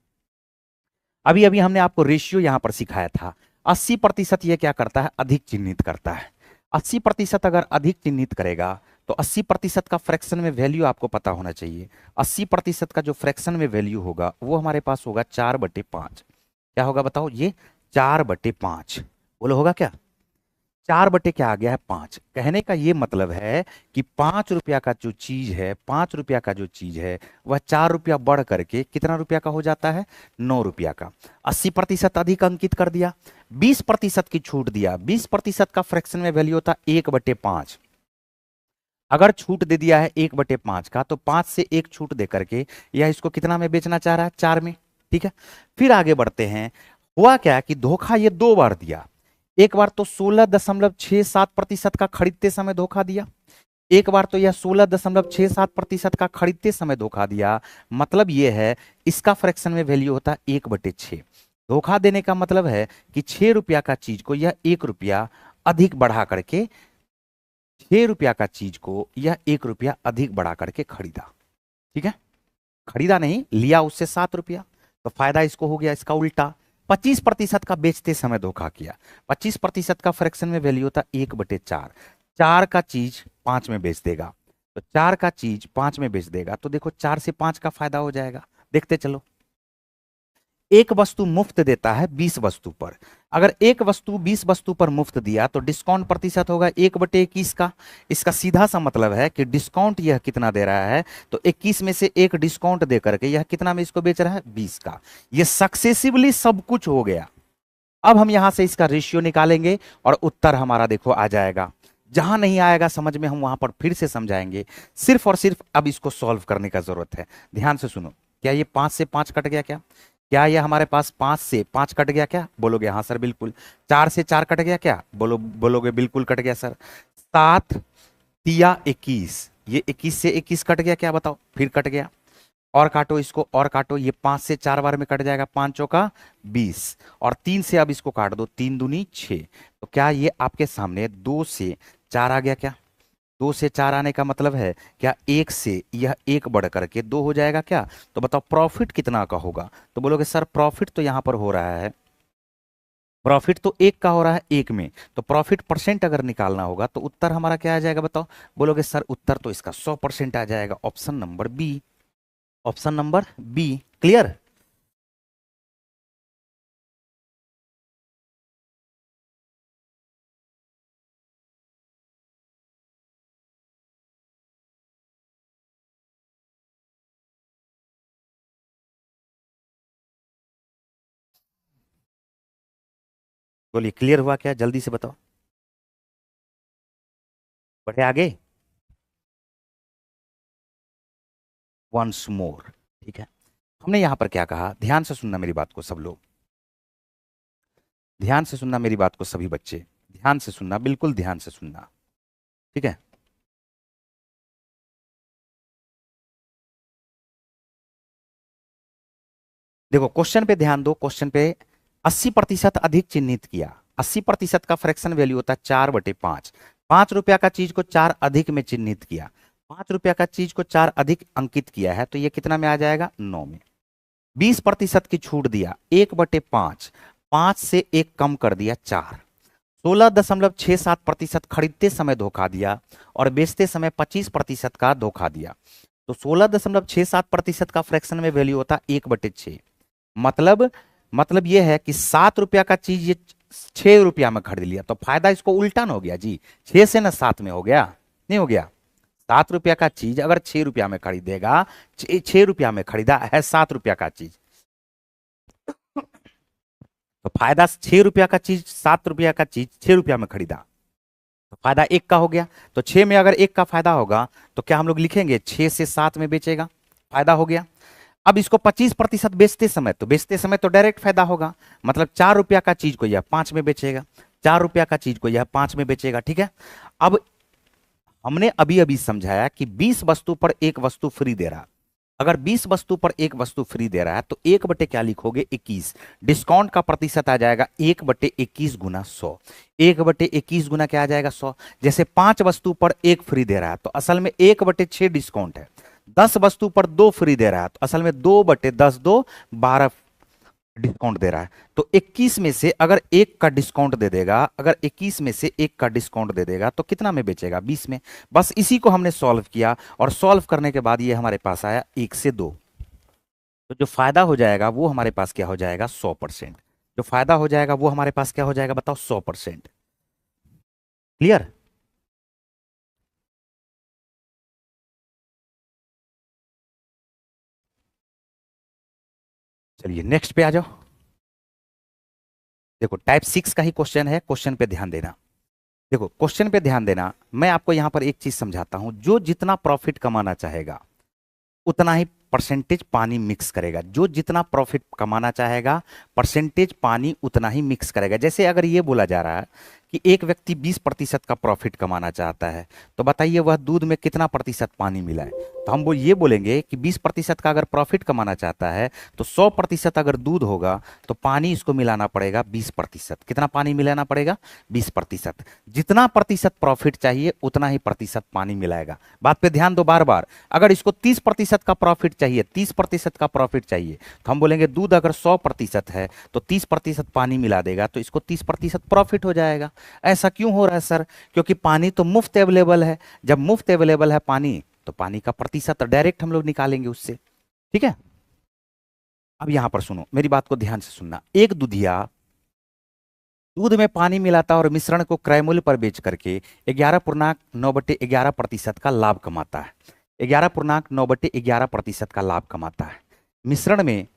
[SPEAKER 1] अभी अभी हमने आपको रेशियो यहां पर सिखाया था। 80% ये क्या करता है, अधिक चिन्हित करता है। 80% अगर अधिक चिन्हित करेगा तो 80% का फ्रैक्शन में वैल्यू आपको पता होना चाहिए। 80% का जो फ्रैक्शन में वैल्यू होगा वो हमारे पास होगा 4/5। क्या होगा बताओ, ये 4/5 बोलो होगा क्या, 4 क्या आ गया है 5। कहने का ये मतलब है कि 5 रुपया का जो चीज है, 5 रुपया का जो चीज है वह 4 रुपया बढ़ करके कितना रुपया का हो जाता है, 9 रुपया का। 80% अधिक अंकित कर दिया, 20% की छूट दिया, 20% का फ्रैक्शन में वैल्यू होता 1/5। अगर छूट दे दिया है 1/5 का, तो 5 से एक छूट दे करके यह इसको कितना में बेचना चाह रहा है, 4 में। ठीक है, फिर आगे बढ़ते हैं। हुआ क्या कि धोखा ये 2 बार दिया। एक बार तो 16.67% का खरीदते समय धोखा दिया, एक बार तो यह 16.67% का खरीदते समय धोखा दिया। मतलब यह है इसका फ्रैक्शन में वैल्यू होता है 1/6। धोखा देने का मतलब है कि 6 रुपया का चीज को यह 1 रुपया अधिक बढ़ा करके, 6 रुपया का चीज को यह 1 रुपया अधिक बढ़ा करके खरीदा। ठीक है, खरीदा नहीं, लिया उससे 7 रुपया, तो फायदा इसको हो गया इसका उल्टा। 25% का बेचते समय धोखा किया, 25% का फ्रैक्शन में वैल्यू होता 1/4। 4 का चीज 5 में बेच देगा, तो 4 का चीज 5 में बेच देगा, तो देखो 4 से 5 का फायदा हो जाएगा। देखते चलो, एक वस्तु मुफ्त देता है 20 वस्तु पर। अगर एक वस्तु 20 वस्तु पर मुफ्त दिया तो डिस्काउंट प्रतिशत होगा 1/21 का। इसका सीधा सा मतलब है कि डिस्काउंट यह कितना दे रहा है, तो 21 में से एक डिस्काउंट दे करके यह कितना में इसको बेच रहा है, 20 का। यह सक्सेसिवली सब कुछ हो गया। अब हम यहां से इसका रेशियो निकालेंगे और उत्तर हमारा देखो आ जाएगा। जहां नहीं आएगा समझ में हम वहां पर फिर से समझाएंगे। सिर्फ और सिर्फ अब इसको सॉल्व करने का जरूरत है। ध्यान से सुनो, क्या ये 5 से 5 कट गया, क्या क्या ये हमारे पास 5 से 5 कट गया, क्या बोलोगे हाँ सर बिल्कुल। 4 से 4 कट गया, क्या बोलोगे बिल्कुल कट गया सर। 7 तिया 21, ये 21 से 21 कट गया, क्या बताओ, फिर कट गया। और काटो इसको, और काटो, ये 5 से 4 बार में कट जाएगा, 5 चौका 20, और 3 से अब इसको काट दो, 3 दूनी 6। तो क्या ये आपके सामने 2 से 4 आ गया, क्या 2 से 4 आने का मतलब है क्या 1 से यह 1 बढ़ करके 2 हो जाएगा क्या। तो बताओ प्रॉफिट कितना का होगा, तो बोलोगे सर प्रॉफिट तो यहां पर हो रहा है, प्रॉफिट तो 1 का हो रहा है 1 में, तो प्रॉफिट परसेंट अगर निकालना होगा तो उत्तर हमारा क्या आ जाएगा बताओ। बोलोगे सर उत्तर तो इसका 100% आ जाएगा, option number B. Option number B, clear. बोलिए क्लियर हुआ क्या, जल्दी से बताओ, बढ़े आगे। वंस मोर, ठीक है। हमने यहां पर क्या कहा, ध्यान से सुनना मेरी बात को सब लोग, ध्यान से सुनना मेरी बात को सभी बच्चे, ध्यान से सुनना, बिल्कुल ध्यान से सुनना। ठीक है, देखो क्वेश्चन पे ध्यान दो। क्वेश्चन पे 80% अधिक चिन्हित किया, 80% का फ्रैक्शन वैल्यू होता है 4/5। 5 रुपया का चीज को 4 अधिक में चिन्हित किया, 5 रुपया का चीज को 4 अधिक अंकित किया है, तो ये कितना में आ जाएगा, 9 में। 20% की छूट दिया, 1/5। 5 से 1 कम कर दिया 4। 16.67% खरीदते समय धोखा दिया और बेचते समय 25% का धोखा दिया। तो 16.67% का फ्रैक्शन में वैल्यू होता 1/6। मतलब यह है कि 7 रुपया का चीज ये 6 रुपया में खरीद लिया, तो फायदा इसको उल्टा ना हो गया जी, 6 से ना 7 में हो गया, नहीं हो गया। 7 रुपया का चीज अगर 6 रुपया में खरीदेगा, 6 रुपया में खरीदा है 7 रुपया का चीज, तो फायदा 6 रुपया का चीज 7 रुपया का चीज 6 रुपया में खरीदा, तो फायदा 1 का हो गया। तो 6 में अगर 1 का फायदा होगा तो क्या हम लोग लिखेंगे 6 से 7 में बेचेगा, फायदा हो गया। अब इसको 25% बेचते समय तो डायरेक्ट फायदा होगा, मतलब 4 रुपया का चीज को यह 5 में बेचेगा, 4 रुपया का चीज को यह 5 में बेचेगा, ठीक है। अब हमने अभी अभी समझाया कि 20 वस्तु पर एक वस्तु फ्री दे रहा, अगर 20 वस्तु पर एक वस्तु फ्री दे रहा है तो 1 बटे क्या लिखोगे 21, डिस्काउंट का प्रतिशत आ जाएगा 1/21 गुना 100, 1/21 गुना क्या आ जाएगा 100। जैसे 5 वस्तु पर एक फ्री दे रहा है तो असल में 1/6 डिस्काउंट है, 10 वस्तु पर 2 फ्री दे रहा है तो असल में 2/10, 2 12 डिस्काउंट दे रहा है। तो 21 में से अगर 1 का डिस्काउंट दे देगा, अगर 21 में से 1 का डिस्काउंट दे देगा तो कितना में बेचेगा 20 में। बस इसी को हमने सॉल्व किया और सॉल्व करने के बाद ये हमारे पास आया 1 से 2, तो जो फायदा हो जाएगा वो हमारे पास क्या हो जाएगा 100%। जो फायदा हो जाएगा वो हमारे पास क्या हो जाएगा बताओ 100%। क्लियर। चलिए नेक्स्ट पे आ जाओ। देखो टाइप 6 का ही क्वेश्चन है, क्वेश्चन पे ध्यान देना। देखो क्वेश्चन पे ध्यान देना, मैं आपको यहां पर एक चीज समझाता हूं, जो जितना प्रॉफिट कमाना चाहेगा उतना ही परसेंटेज पानी मिक्स करेगा, जो जितना प्रॉफिट कमाना चाहेगा परसेंटेज पानी उतना ही मिक्स करेगा। जैसे अगर ये बोला जा रहा है कि एक व्यक्ति 20% का प्रॉफिट कमाना चाहता है, तो बताइए वह दूध में कितना प्रतिशत पानी मिलाए। तो हम वो ये बोलेंगे कि 20% का अगर प्रॉफिट कमाना चाहता है तो 100% अगर दूध होगा तो पानी इसको मिलाना पड़ेगा 20%। कितना पानी मिलाना पड़ेगा 20%। जितना प्रतिशत प्रॉफिट चाहिए उतना ही प्रतिशत पानी मिलाएगा। बात पे ध्यान दो बार बार। अगर इसको 30% का प्रॉफिट चाहिए, 30% का प्रॉफिट चाहिए, तो हम बोलेंगे दूध अगर 100% है तो 30% पानी मिला देगा तो इसको 30% प्रॉफिट हो जाएगा। ऐसा क्यों हो रहा है सर? क्योंकि पानी तो मुफ्त अवेलेबल है, जब मुफ्त अवेलेबल है पानी तो पानी का प्रतिशत डायरेक्ट हम लोग निकालेंगे उससे, ठीक है। अब यहां पर सुनो, मेरी बात को ध्यान से सुनना। एक दूधिया दूध में पानी मिलाता और मिश्रण को क्रय मूल्य पर बेच करके 11.9/11% का लाभ कमाता है। 11.9/11% का लाभ कमाता है। मिश्रण में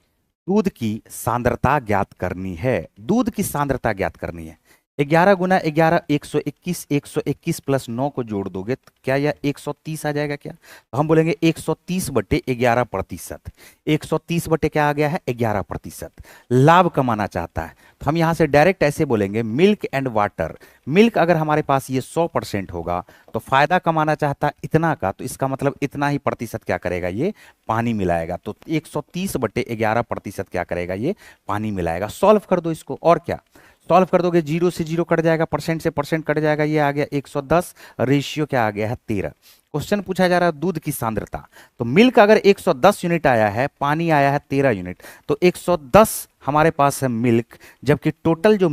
[SPEAKER 1] दूध की सांद्रता ज्ञात करनी है, दूध की सांद्रता ज्ञात करनी है। 11 गुना 11 121, 121 प्लस 9 को जोड़ दोगे तो क्या यह 130 आ जाएगा क्या? तो हम बोलेंगे 130/11%। 130 बटे क्या आ गया है 11%। लाभ कमाना चाहता है तो हम यहां से डायरेक्ट ऐसे बोलेंगे मिल्क एंड वाटर। मिल्क अगर हमारे पास ये 100% होगा तो फायदा कमाना चाहता है इतना का, तो इसका मतलब इतना ही प्रतिशत क्या करेगा ये पानी मिलाएगा। तो 130/11% क्या करेगा ये पानी मिलाएगा। सॉल्व कर दो इसको, और क्या सॉल्व कर दोगे, 0 से 0 कट जाएगा, परसेंट से परसेंट कट जाएगा, ये आ गया 110, रेशियो क्या आ गया है 13। क्वेश्चन पूछा जा रहा है दूध की सांद्रता, तो मिल्क अगर 110 यूनिट आया है, पानी आया है 13 यूनिट, तो 110 हमारे पास है मिल्क, जबकि टोटल जो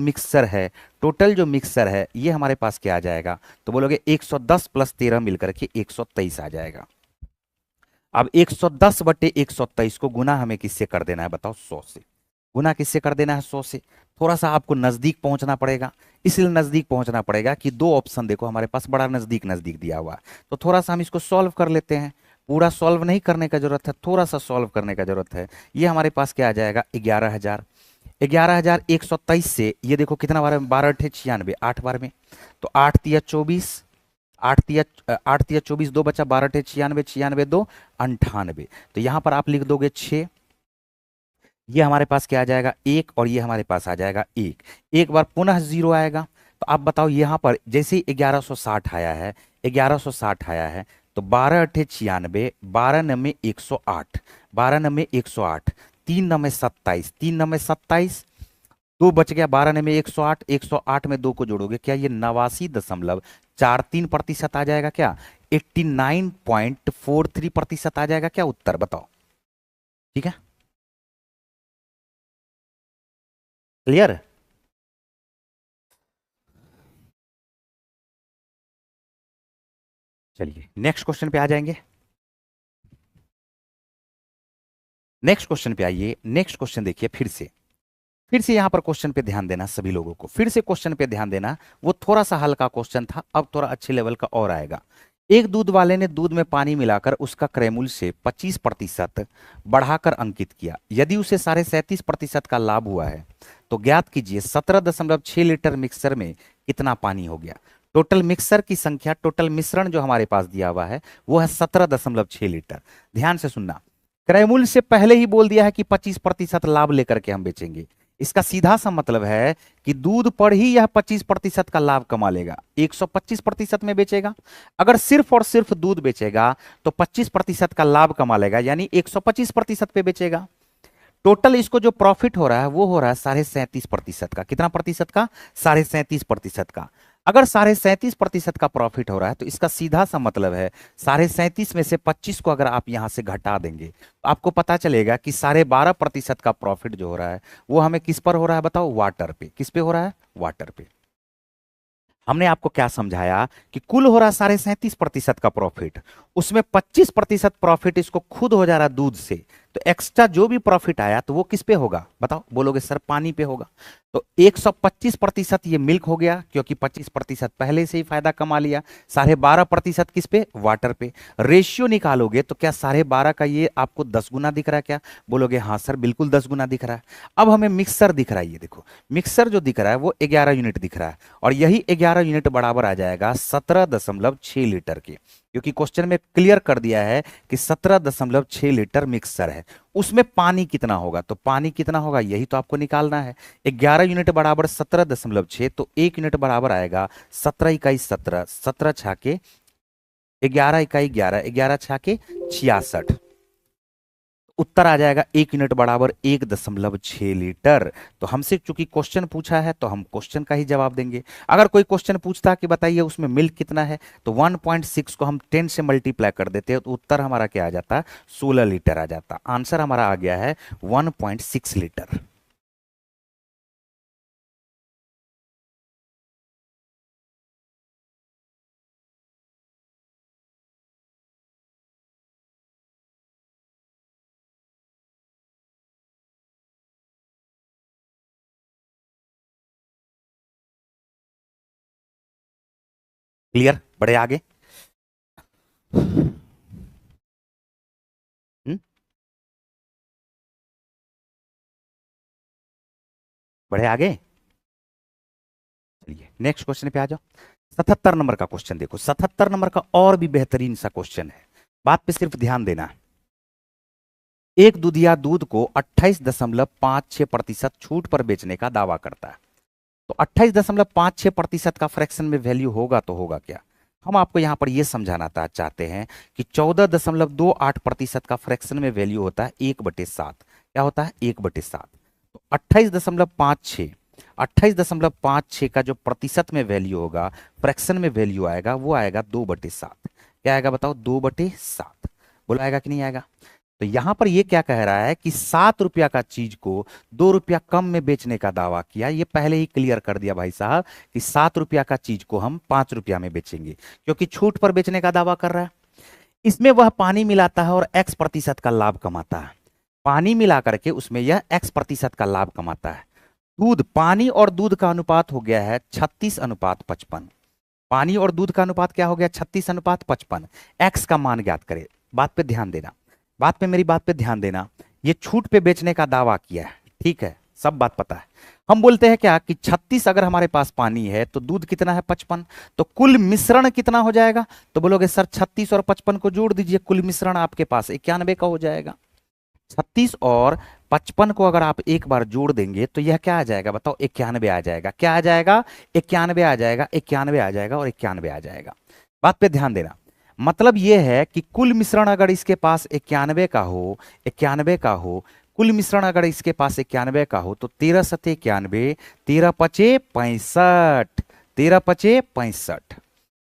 [SPEAKER 1] मिक्सर है ये हमारे पास क्या आ जाएगा, तो बोलोगे 110 प्लस 13 मिलकर के 123 आ जाएगा। अब 110/123 को गुना हमें किससे कर देना है बताओ 100 से। गुना किससे कर देना है 100 से। थोड़ा सा आपको नजदीक पहुंचना पड़ेगा, इसलिए नजदीक पहुंचना पड़ेगा कि दो ऑप्शन देखो हमारे पास बड़ा नजदीक नजदीक दिया हुआ है, तो थोड़ा सा हम इसको सॉल्व कर लेते हैं। पूरा सॉल्व नहीं करने का जरूरत है, थोड़ा सा सॉल्व करने का जरूरत है। ये हमारे पास क्या आ जाएगा 11,000। 11,123 से ये देखो कितना बार में 12 अठे 96, 8 बार में, तो 8 तिया 24, 8 तिया 24, 2 बचा 12 अठे 96, 96 2 98। तो यहां पर आप लिख दोगे 6, ये हमारे पास क्या आ जाएगा 1, और ये हमारे पास आ जाएगा 1। एक बार पुनः 0 आएगा, तो आप बताओ यहां पर जैसे ही 1160 आया है, 1160 आया है, तो 12 अठे 96, 12 नमे 108, 12 नमे 108, 3 नमे 27, 3 नमे 27, 2 बच गया, 12 नमे 108, 108 में 2 को जोड़ोगे क्या ये 89.43% आ जाएगा क्या, 89.43% आ जाएगा क्या उत्तर बताओ। ठीक है, क्लियर। चलिए नेक्स्ट क्वेश्चन पे आ जाएंगे। नेक्स्ट क्वेश्चन पे आइए। नेक्स्ट क्वेश्चन देखिए, फिर से यहां पर क्वेश्चन पे ध्यान देना सभी लोगों को, फिर से क्वेश्चन पे ध्यान देना। वो थोड़ा सा हल्का क्वेश्चन था, अब थोड़ा अच्छे लेवल का और आएगा। एक दूध वाले ने दूध में पानी मिलाकर उसका क्रय मूल्य से 25% बढ़ाकर अंकित किया। यदि उसे 37.5% का लाभ हुआ है तो ज्ञात कीजिए 17.6 लीटर मिक्सर में कितना पानी हो गया। टोटल मिक्सर की संख्या, टोटल मिश्रण जो हमारे पास दिया हुआ है वो है 17.6 लीटर। ध्यान से सुनना, क्रय मूल्य से पहले ही बोल दिया है कि 25% लाभ लेकर के हम बेचेंगे। इसका सीधा सा मतलब है कि दूध पर ही यह 25% का लाभ कमा लेगा, 125% में बेचेगा। अगर सिर्फ और सिर्फ दूध बेचेगा तो 25% का लाभ कमा लेगा, यानी 125% पे बेचेगा। टोटल इसको जो प्रॉफिट हो रहा है वो हो रहा है 37.5% का। कितना प्रतिशत का? 37.5% का। अगर 37.5% का प्रॉफिट हो रहा है तो इसका सीधा सा मतलब है 37.5 में से 25 को अगर आप यहां से घटा देंगे तो आपको पता चलेगा कि 12.5% का प्रॉफिट जो हो रहा है वो हमें किस पर हो रहा है बताओ? वाटर पे। किस पे हो रहा है? वाटर पे। हमने आपको क्या समझाया कि कुल हो रहा 37.5% का प्रॉफिट, उसमें 25% प्रॉफिट इसको खुद हो जा रहा दूध से। तो एक्स्ट्रा जो भी प्रॉफिट आया तो वो किस पे होगा बताओ? बोलोगे सर पानी पे होगा। तो 125% ये मिल्क हो गया, क्योंकि 25% पहले से ही फायदा कमा लिया। 12.5% किस पे? वाटर पे। रेशियो निकालोगे तो क्या 12.5 का ये आपको 10 गुना दिख रहा है क्या? बोलोगे हाँ सर बिल्कुल 10 गुना दिख रहा है। अब हमें मिक्सर दिख रहा है, ये देखो मिक्सर जो दिख रहा है वो 11 यूनिट दिख रहा है, और यही 11 यूनिट बराबर आ जाएगा 17.6 लीटर के, क्योंकि क्वेश्चन में क्लियर कर दिया है कि 17.6 लीटर मिक्सर है। उसमें पानी कितना होगा? तो पानी कितना होगा यही तो आपको निकालना है। 11 यूनिट बराबर 17.6, तो 1 यूनिट बराबर आएगा 17 इकाई 17, 17 छाके 11 इकाई 11, 11 छाके 66। उत्तर आ जाएगा 1 यूनिट बराबर 1.6 लीटर। तो हमसे चूंकि क्वेश्चन पूछा है तो हम क्वेश्चन का ही जवाब देंगे। अगर कोई क्वेश्चन पूछता कि बताइए उसमें मिल्क कितना है, तो 1.6 को हम 10 से मल्टीप्लाई कर देते हैं तो उत्तर हमारा क्या आ जाता? 16 लीटर आ जाता। आंसर हमारा आ गया है 1.6 लीटर। क्लियर? बढ़े आगे। हम्म, बढ़े आगे। चलिए नेक्स्ट क्वेश्चन पे आ जाओ। 77 नंबर का क्वेश्चन देखो। 77 नंबर का और भी बेहतरीन सा क्वेश्चन है, बात पे सिर्फ ध्यान देना। एक दूधिया दूध को 28.56% छूट पर बेचने का दावा करता है। तो 28.56% का फ्रैक्शन में वैल्यू होगा तो होगा क्या? हम आपको यहां पर यह समझाना चाहते हैं कि 14.28% का फ्रैक्शन में वैल्यू होता है 1/7। क्या होता है? 1/7। तो 28.56 का जो प्रतिशत में वैल्यू होगा, फ्रैक्शन में वैल्यू आएगा, वो आएगा 2/7। क्या आएगा बताओ? 2/7। बोला आएगा कि नहीं आएगा? तो यहां पर ये क्या कह रहा है कि 7 रुपया का चीज को 2 रुपया कम में बेचने का दावा किया। ये पहले ही क्लियर कर दिया भाई साहब कि 7 रुपया का चीज को हम 5 रुपया में बेचेंगे, क्योंकि छूट पर बेचने का दावा कर रहा है। इसमें वह पानी मिलाता है और X% का लाभ कमाता है। पानी मिला करके उसमें यह X% का लाभ कमाता है। दूध, पानी और दूध का अनुपात हो गया है 36:55। पानी और दूध का अनुपात क्या हो गया? 36:55। एक्स का मान ज्ञात करे। बात पे ध्यान देना, मेरी बात पे ध्यान देना। ये छूट पे बेचने का दावा किया है, ठीक है, सब बात पता है। हम बोलते हैं क्या कि 36 अगर हमारे पास पानी है तो दूध कितना है? 55। तो कुल मिश्रण कितना हो जाएगा? तो बोलोगे सर 36 और 55 को जोड़ दीजिए, कुल मिश्रण आपके पास 91 का हो जाएगा। 36 और 55 को अगर आप एक बार जोड़ देंगे तो यह क्या आ जाएगा बताओ? 91 आ जाएगा। क्या आ जाएगा? 91 आ जाएगा, 91 आ जाएगा और 91 आ जाएगा। बात पे ध्यान देना। मतलब यह है कि कुल मिश्रण अगर इसके पास 91 का हो, 91 का हो, कुल मिश्रण अगर इसके पास 91 का हो तो 13×7 = 91, 13×5 = 65, 13×5 = 65।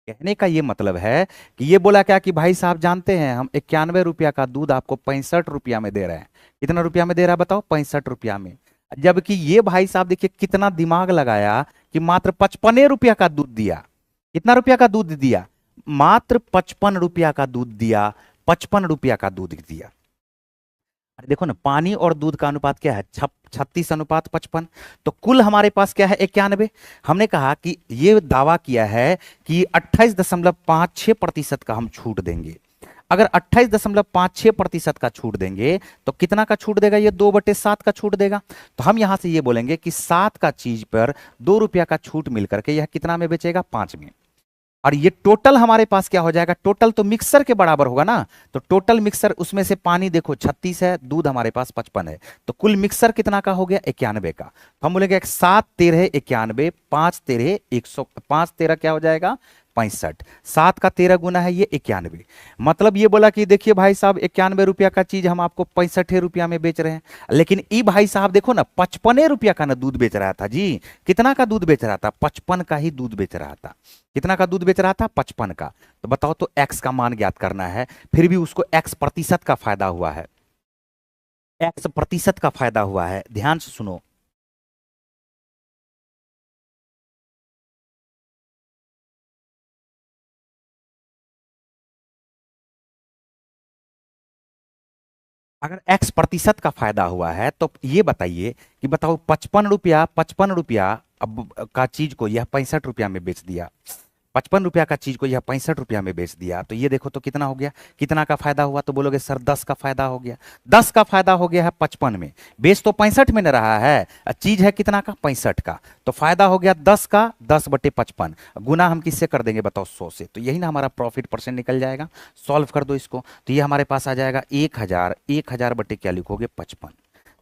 [SPEAKER 1] कहने का ये मतलब है कि ये बोला क्या कि भाई साहब जानते हैं हम 91 रुपया का दूध आपको 65 रुपया में दे रहे हैं। कितना रुपया में दे रहा है बताओ? 65 रुपया में। जबकि ये भाई साहब देखिए कितना दिमाग लगाया कि मात्र 55 रुपया का दूध दिया। कितना रुपया का दूध दिया? मात्र 55 रुपया का दूध दिया, 55 रुपया का दूध दिया। अरे देखो ना, पानी और दूध का अनुपात क्या है, 36:55। तो कुल हमारे पास क्या है, 91। हमने कहा कि ये दावा किया है कि 28.56% का हम छूट देंगे। अगर 28.56% का छूट देंगे तो कितना का छूट देगा, ये 2/7 का छूट देगा। तो हम यहां से ये बोलेंगे कि 7 का चीज पर 2 रुपया का छूट मिलकर के यह कितना में बेचेगा, 5 में। और ये टोटल हमारे पास क्या हो जाएगा, टोटल तो मिक्सर के बराबर होगा ना। तो टोटल मिक्सर, उसमें से पानी देखो 36 है, दूध हमारे पास 55 है, तो कुल मिक्सर कितना का हो गया, 91 का। तो हम बोलेंगे 7 13 91, 5 13 100, 5 13 क्या हो जाएगा, 65। 7 का 13 गुना है ये 91। मतलब ये बोला कि देखिए भाई साहब, 91 रुपया का चीज हम आपको 65 रुपया में बेच रहे हैं। लेकिन ई भाई साहब देखो ना, 55 रुपया का ना दूध बेच रहा था जी। कितना का दूध बेच रहा था, 55 का ही दूध बेच रहा था। कितना का दूध बेच रहा था, 55 का। तो बताओ, तो एक्स का मान ज्ञात करना है, फिर भी उसको एक्स प्रतिशत का फायदा हुआ है, एक्स प्रतिशत का फायदा हुआ है। ध्यान से सुनो, अगर एक्स प्रतिशत का फायदा हुआ है तो ये बताइए कि बताओ, 55 रुपया, 55 रुपया अब का चीज को यह 65 रुपया में बेच दिया, 55 रुपया का चीज को यह 65 रुपया में बेच दिया, तो ये देखो तो कितना हो गया, कितना का फायदा हुआ। तो बोलोगे सर 10 का फायदा हो गया। 10 का फायदा हो गया है 55 में, बेच तो 65 में न रहा है, चीज है कितना का, 65 का। तो फायदा हो गया 10 का, 10/55 गुना हम किससे कर देंगे बताओ, 100 से। तो यही ना हमारा प्रॉफिट परसेंट निकल जाएगा। सॉल्व कर दो इसको, तो ये हमारे पास आ जाएगा 1000, 1000 बटे क्या लिखोगे, 55।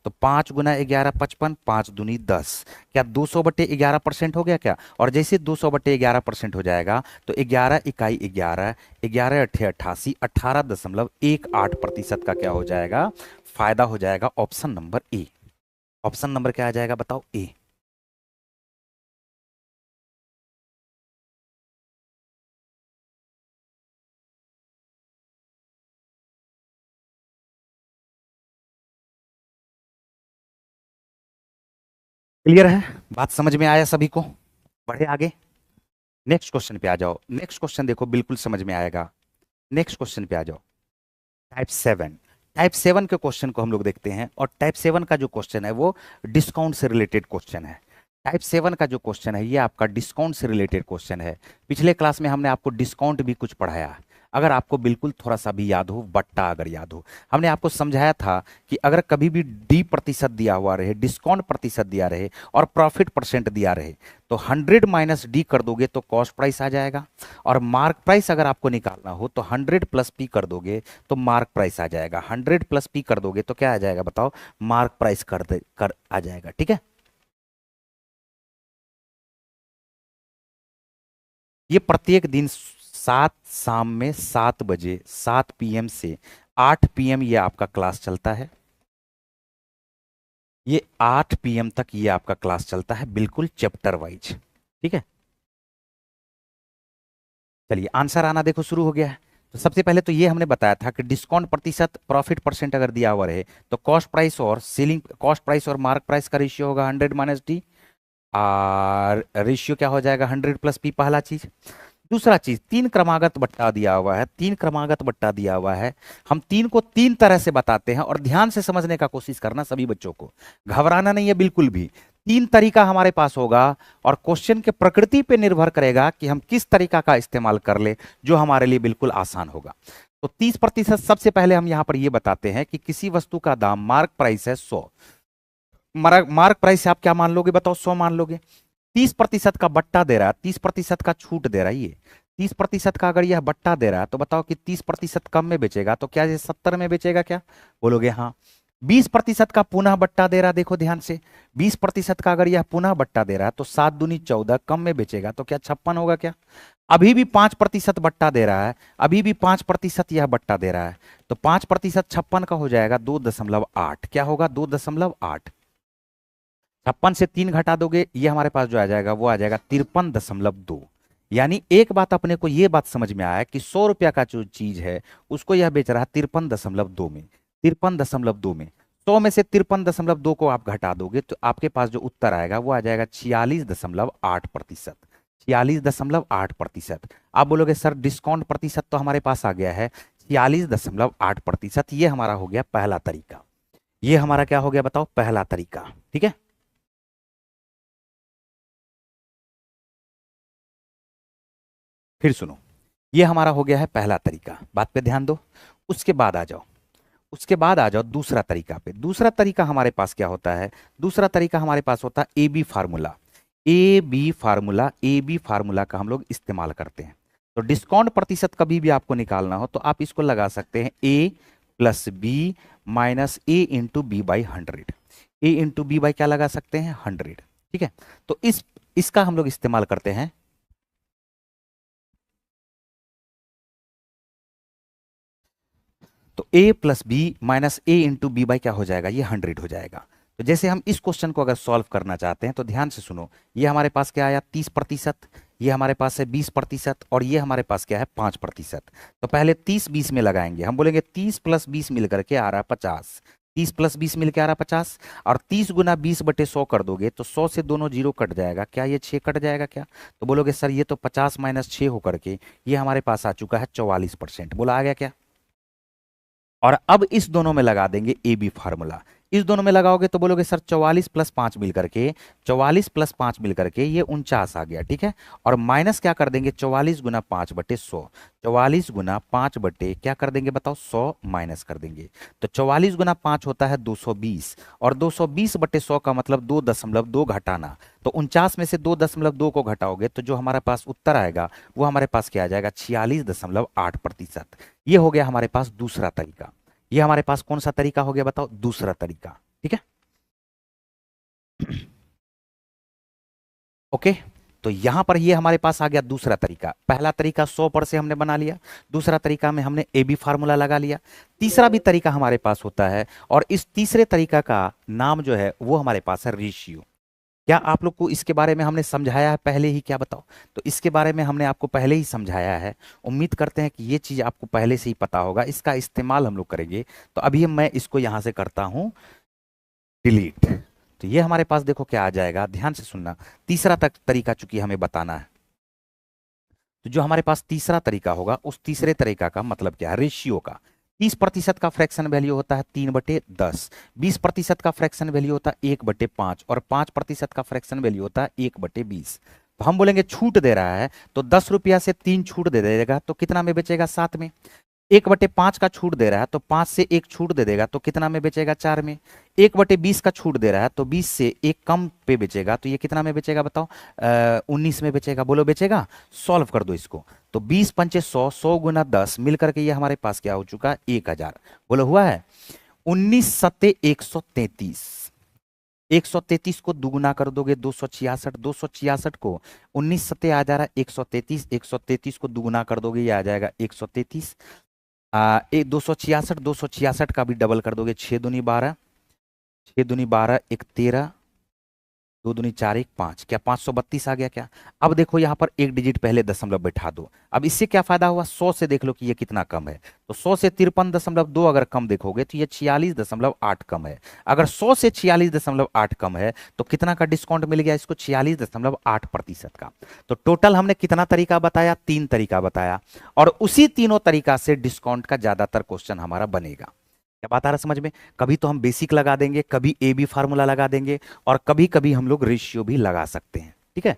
[SPEAKER 1] तो 5 × 11 55, 5 दूनी 10, क्या 200/11% हो गया क्या। और जैसे 200/11% हो जाएगा तो 11 इकाई 11, 11 अठे 88, 18.18% का क्या हो जाएगा, फायदा हो जाएगा। Option number A. Option number क्या आ जाएगा बताओ, ए। क्लियर है, बात समझ में आया सभी को। बढ़े आगे, नेक्स्ट क्वेश्चन पे आ जाओ। नेक्स्ट क्वेश्चन देखो, बिल्कुल समझ में आएगा। नेक्स्ट क्वेश्चन पे आ जाओ। टाइप 7। टाइप 7 के क्वेश्चन को हम लोग देखते हैं, और टाइप 7 का जो क्वेश्चन है वो डिस्काउंट से रिलेटेड क्वेश्चन है। टाइप 7 का जो क्वेश्चन है ये आपका डिस्काउंट से रिलेटेड क्वेश्चन है। पिछले क्लास में हमने आपको डिस्काउंट भी कुछ पढ़ाया, अगर आपको बिल्कुल थोड़ा सा भी याद हो, बट्टा अगर याद हो, हमने आपको समझाया था कि अगर कभी भी डी प्रतिशत दिया हुआ रहे, डिस्काउंट प्रतिशत दिया रहे और प्रॉफिट परसेंट दिया रहे, तो 100 माइनस डी कर दोगे तो कॉस्ट प्राइस आ जाएगा। और मार्क प्राइस अगर आपको निकालना हो तो 100 प्लस पी कर दोगे तो मार्क प्राइस आ जाएगा। 100 प्लस पी कर दोगे तो क्या आ जाएगा बताओ, मार्क प्राइस कर आ जाएगा। ठीक है, ये प्रत्येक दिन 7 शाम में 7 बजे, 7 PM से 8 PM ये आपका क्लास चलता है। ये 8 PM तक ये आपका क्लास चलता है, बिल्कुल चैप्टर वाइज। ठीक है, चलिए आंसर आना देखो शुरू हो गया है। तो सबसे पहले तो ये हमने बताया था कि डिस्काउंट प्रतिशत, प्रॉफिट परसेंट अगर दिया हुआ रहे तो कॉस्ट प्राइस और सेलिंग, कॉस्ट प्राइस और मार्क प्राइस का रेशियो होगा 100 माइनस डी, और रेशियो क्या हो जाएगा, 100 प्लस पी, पहला चीज। दूसरा चीज, 3 क्रमागत बट्टा दिया हुआ है, 3 क्रमागत बट्टा दिया हुआ है। हम 3 को 3 तरह से बताते हैं, और ध्यान से समझने का कोशिश करना सभी बच्चों को, घबराना नहीं है बिल्कुल भी। 3 तरीका हमारे पास होगा, और क्वेश्चन के प्रकृति पे निर्भर करेगा कि हम किस तरीका का इस्तेमाल कर ले जो हमारे लिए बिल्कुल आसान होगा। तो 30%, सबसे पहले हम यहां पर यह बताते हैं कि किसी वस्तु का दाम, मार्क प्राइस है 100, मार्क प्राइस से आप क्या मान लोगे बताओ, 100 मान लोगे। 30% का बट्टा दे रहा है, 30% का छूट दे रहा है, ये 30% का अगर यह बट्टा दे रहा है तो बताओ कि 30% कम में बेचेगा तो क्या ये 70 में बेचेगा क्या, बोलोगे हाँ। 20% का पुनः बट्टा दे रहा है, देखो ध्यान से, 20% का अगर यह पुनः बट्टा दे रहा है तो 7 दूनी 14, कम में बेचेगा तो क्या 56 होगा क्या। अभी भी 5% बट्टा दे रहा है, अभी भी 5% यह बट्टा दे रहा है, तो 5% 56 का हो जाएगा 2.8, क्या होगा 2.8। 56 से 3 घटा दोगे, ये हमारे पास जो आ जाएगा वो आ जाएगा 53.2। यानी एक बात अपने को ये बात समझ में आया कि 100 रुपया का जो चीज है उसको यह बेच रहा है 53.2 में, 53.2 में। 100 में से 53.2 को आप घटा दोगे तो आपके पास जो उत्तर आएगा वो आ जाएगा 46.8%। 46.8%। आप बोलोगे सर डिस्काउंट प्रतिशत तो हमारे पास आ गया है 46.8%। ये हमारा हो गया पहला तरीका। ये हमारा क्या हो गया बताओ, पहला तरीका। ठीक है, फिर सुनो, ये हमारा हो गया है पहला तरीका, बात पे ध्यान दो। उसके बाद आ जाओ, उसके बाद आ जाओ दूसरा तरीका पे। दूसरा तरीका हमारे पास क्या होता है, दूसरा तरीका हमारे पास होता है A B formula. A B formula का हम लोग इस्तेमाल करते हैं। तो डिस्काउंट प्रतिशत कभी भी आपको निकालना हो तो आप इसको लगा सकते हैं A plus B minus A into B by 100। A into B by क्या लगा सकते हैं, 100। ठीक है, तो इसका हम लोग इस्तेमाल करते हैं। तो a plus B minus A into B by क्या हो जाएगा, ये 100 हो जाएगा। तो जैसे हम इस क्वेश्चन को अगर सॉल्व करना चाहते हैं तो ध्यान से सुनो, ये हमारे पास क्या आया 30%, ये हमारे पास है 20%, और ये हमारे पास क्या है 5%। तो पहले 30 20 में लगाएंगे, हम बोलेंगे 30 प्लस 20 मिल करके आ रहा है 50। 30 प्लस 20 मिल के आ रहा है 50, और 30 गुना 20/100 कर दोगे तो 100 से दोनों जीरो कट जाएगा, क्या ये 6 कट जाएगा क्या? तो बोलोगे सर ये तो 50 माइनस 6 होकर के ये हमारे पास आ चुका है 44%। बोला आ गया क्या? और अब इस दोनों में लगा देंगे ए बी फार्मूला। इस दोनों में लगाओगे तो बोलोगे सर 44+5 मिल करके, 44+5 मिल करके ये 49 आ गया। ठीक है, और माइनस क्या कर देंगे, 44 गुना 5/100। 44 गुना 5 क्या कर देंगे बताओ, 100 माइनस कर देंगे। तो 44 गुना 5 होता है 220, और 220/100 का मतलब 2.2 घटाना। तो 49 में से 2.2 को घटाओगे तो जो हमारे पास उत्तर आएगा वो हमारे पास क्या आ जाएगा, 46.8%। ये हो गया हमारे पास दूसरा तरीका। ये हमारे पास कौन सा तरीका हो गया बताओ, दूसरा तरीका। ठीक है, ओके। तो यहां पर ये हमारे पास आ गया दूसरा तरीका। पहला तरीका 100 पर से हमने बना लिया, दूसरा तरीका में हमने ए बी फार्मूला लगा लिया। तीसरा भी तरीका हमारे पास होता है, और इस तीसरे तरीका का नाम जो है वो हमारे पास है रेशियो। क्या आप लोग को इसके बारे में हमने समझाया है पहले ही, क्या बताओ? तो इसके बारे में हमने आपको पहले ही समझाया है। उम्मीद करते हैं कि ये चीज आपको पहले से ही पता होगा, इसका इस्तेमाल हम लोग करेंगे। तो अभी मैं इसको यहां से करता हूं डिलीट। तो ये हमारे पास देखो क्या आ जाएगा, ध्यान से सुनना। तीसरा तक तरीका चूंकि हमें बताना है, तो जो हमारे पास तीसरा तरीका होगा उस तीसरे तरीका का मतलब क्या है, रेशियो का। 30% का फ्रैक्शन वैल्यू होता है 3/10, 20% का फ्रैक्शन वैल्यू होता है 1/5, और 5% का फ्रैक्शन वैल्यू होता है 1/20। तो हम बोलेंगे छूट दे रहा है, तो 10 रुपया से 3 छूट दे देगा तो कितना में बेचेगा, 7 में। 1/5 का छूट दे रहा है तो 5 से 1 छूट दे देगा तो कितना में बेचेगा, 4 में। 1/20 का छूट दे रहा है तो 20 से 1 कम पे बेचेगा तो ये कितना में बेचेगा बताओ, 19 में बेचेगा। बोलो बेचेगा? सॉल्व कर दो इसको। तो 20×5 = 100, 100 गुना 10 मिल करके ये हमारे पास क्या हो चुका, 1000। बोलो हुआ है? 19×7 = 133। 133 को दुगुना कर दोगे 266, 266 को 19×7 आ जा रहा है 133, 133 को दुगुना कर दोगे ये आ जाएगा 133। 266 का भी डबल कर दोगे, 6×2 = 12, 6×2 = 1 13, 2×2 = 4 1 5, क्या 532 आ गया क्या? अब देखो यहाँ पर एक डिजिट पहले दशमलव बैठा दो। अब इससे क्या फायदा हुआ, 100 से देख लो कि ये कितना कम है। तो 100 से 53.2 अगर कम देखोगे तो ये 46.8 कम है। अगर 100 से 46.8 कम है तो कितना का डिस्काउंट मिल गया इसको, 46.8% का। तो टोटल हमने कितना तरीका बताया, 3 तरीका बताया, और उसी तीनों तरीका से डिस्काउंट का ज्यादातर क्वेश्चन हमारा बनेगा। क्या बात आ रहा है समझ में? कभी तो हम बेसिक लगा देंगे, कभी ए बी फार्मूला लगा देंगे, और कभी कभी हम लोग रेशियो भी लगा सकते हैं। ठीक है,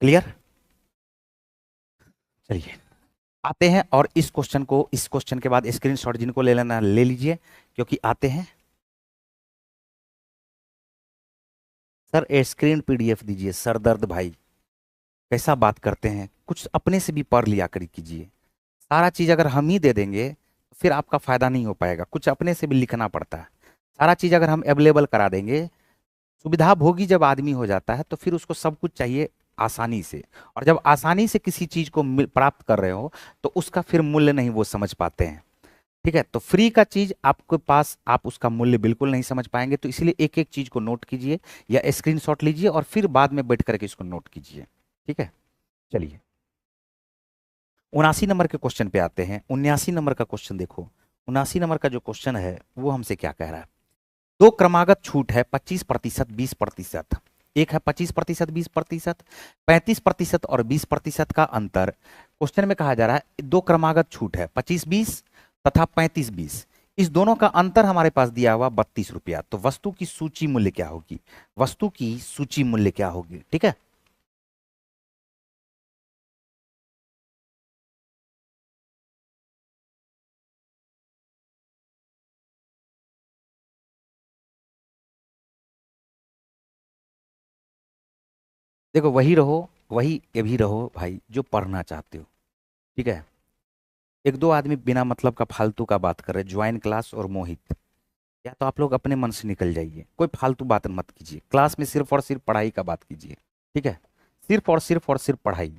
[SPEAKER 1] क्लियर? चलिए आते हैं, और इस क्वेश्चन को, इस क्वेश्चन के बाद स्क्रीनशॉट जिनको ले लेना ले लीजिए, क्योंकि आते हैं। सर स्क्रीन पीडीएफ दीजिए, सर दर्द भाई, कैसा बात करते हैं, कुछ अपने से भी पढ़ लिया कर कीजिए। सारा चीज अगर हम ही दे देंगे तो फिर आपका फायदा नहीं हो पाएगा, कुछ अपने से भी लिखना पड़ता है। सारा चीज अगर हम अवेलेबल करा देंगे, सुविधा भोगी जब आदमी हो जाता है तो फिर उसको सब कुछ चाहिए आसानी से, और जब आसानी से किसी चीज को प्राप्त कर रहे हो तो उसका फिर मूल्य नहीं वो समझ पाते हैं। ठीक है, तो फ्री का चीज आपके पास आप उसका मूल्य बिल्कुल नहीं समझ पाएंगे, तो इसलिए एक एक चीज को नोट कीजिए या स्क्रीनशॉट लीजिए और फिर बाद में बैठ करके इसको नोट कीजिए। ठीक है, चलिए 79 नंबर के क्वेश्चन पे आते हैं। 79 नंबर का क्वेश्चन देखो। 79 नंबर का जो क्वेश्चन है वो हमसे क्या कह रहा है। दो क्रमागत छूट है 25%, 20%। एक है 25%, 20%, 35% और 20% का अंतर। क्वेश्चन में कहा जा रहा है दो क्रमागत छूट है 25-20 तथा 35-20। इस दोनों का अंतर हमारे पास दिया हुआ 32 रुपया। तो वस्तु की सूची मूल्य क्या होगी, वस्तु की सूची मूल्य क्या होगी। ठीक है, देखो वही रहो, वही ये भी रहो भाई जो पढ़ना चाहते हो। ठीक है, एक दो आदमी बिना मतलब का फालतू का बात कर रहे, ज्वाइन क्लास और मोहित। या तो आप लोग अपने मन से निकल जाइए, कोई फालतू बात मत कीजिए, क्लास में सिर्फ और सिर्फ पढ़ाई का बात कीजिए। ठीक है, सिर्फ और सिर्फ पढ़ाई।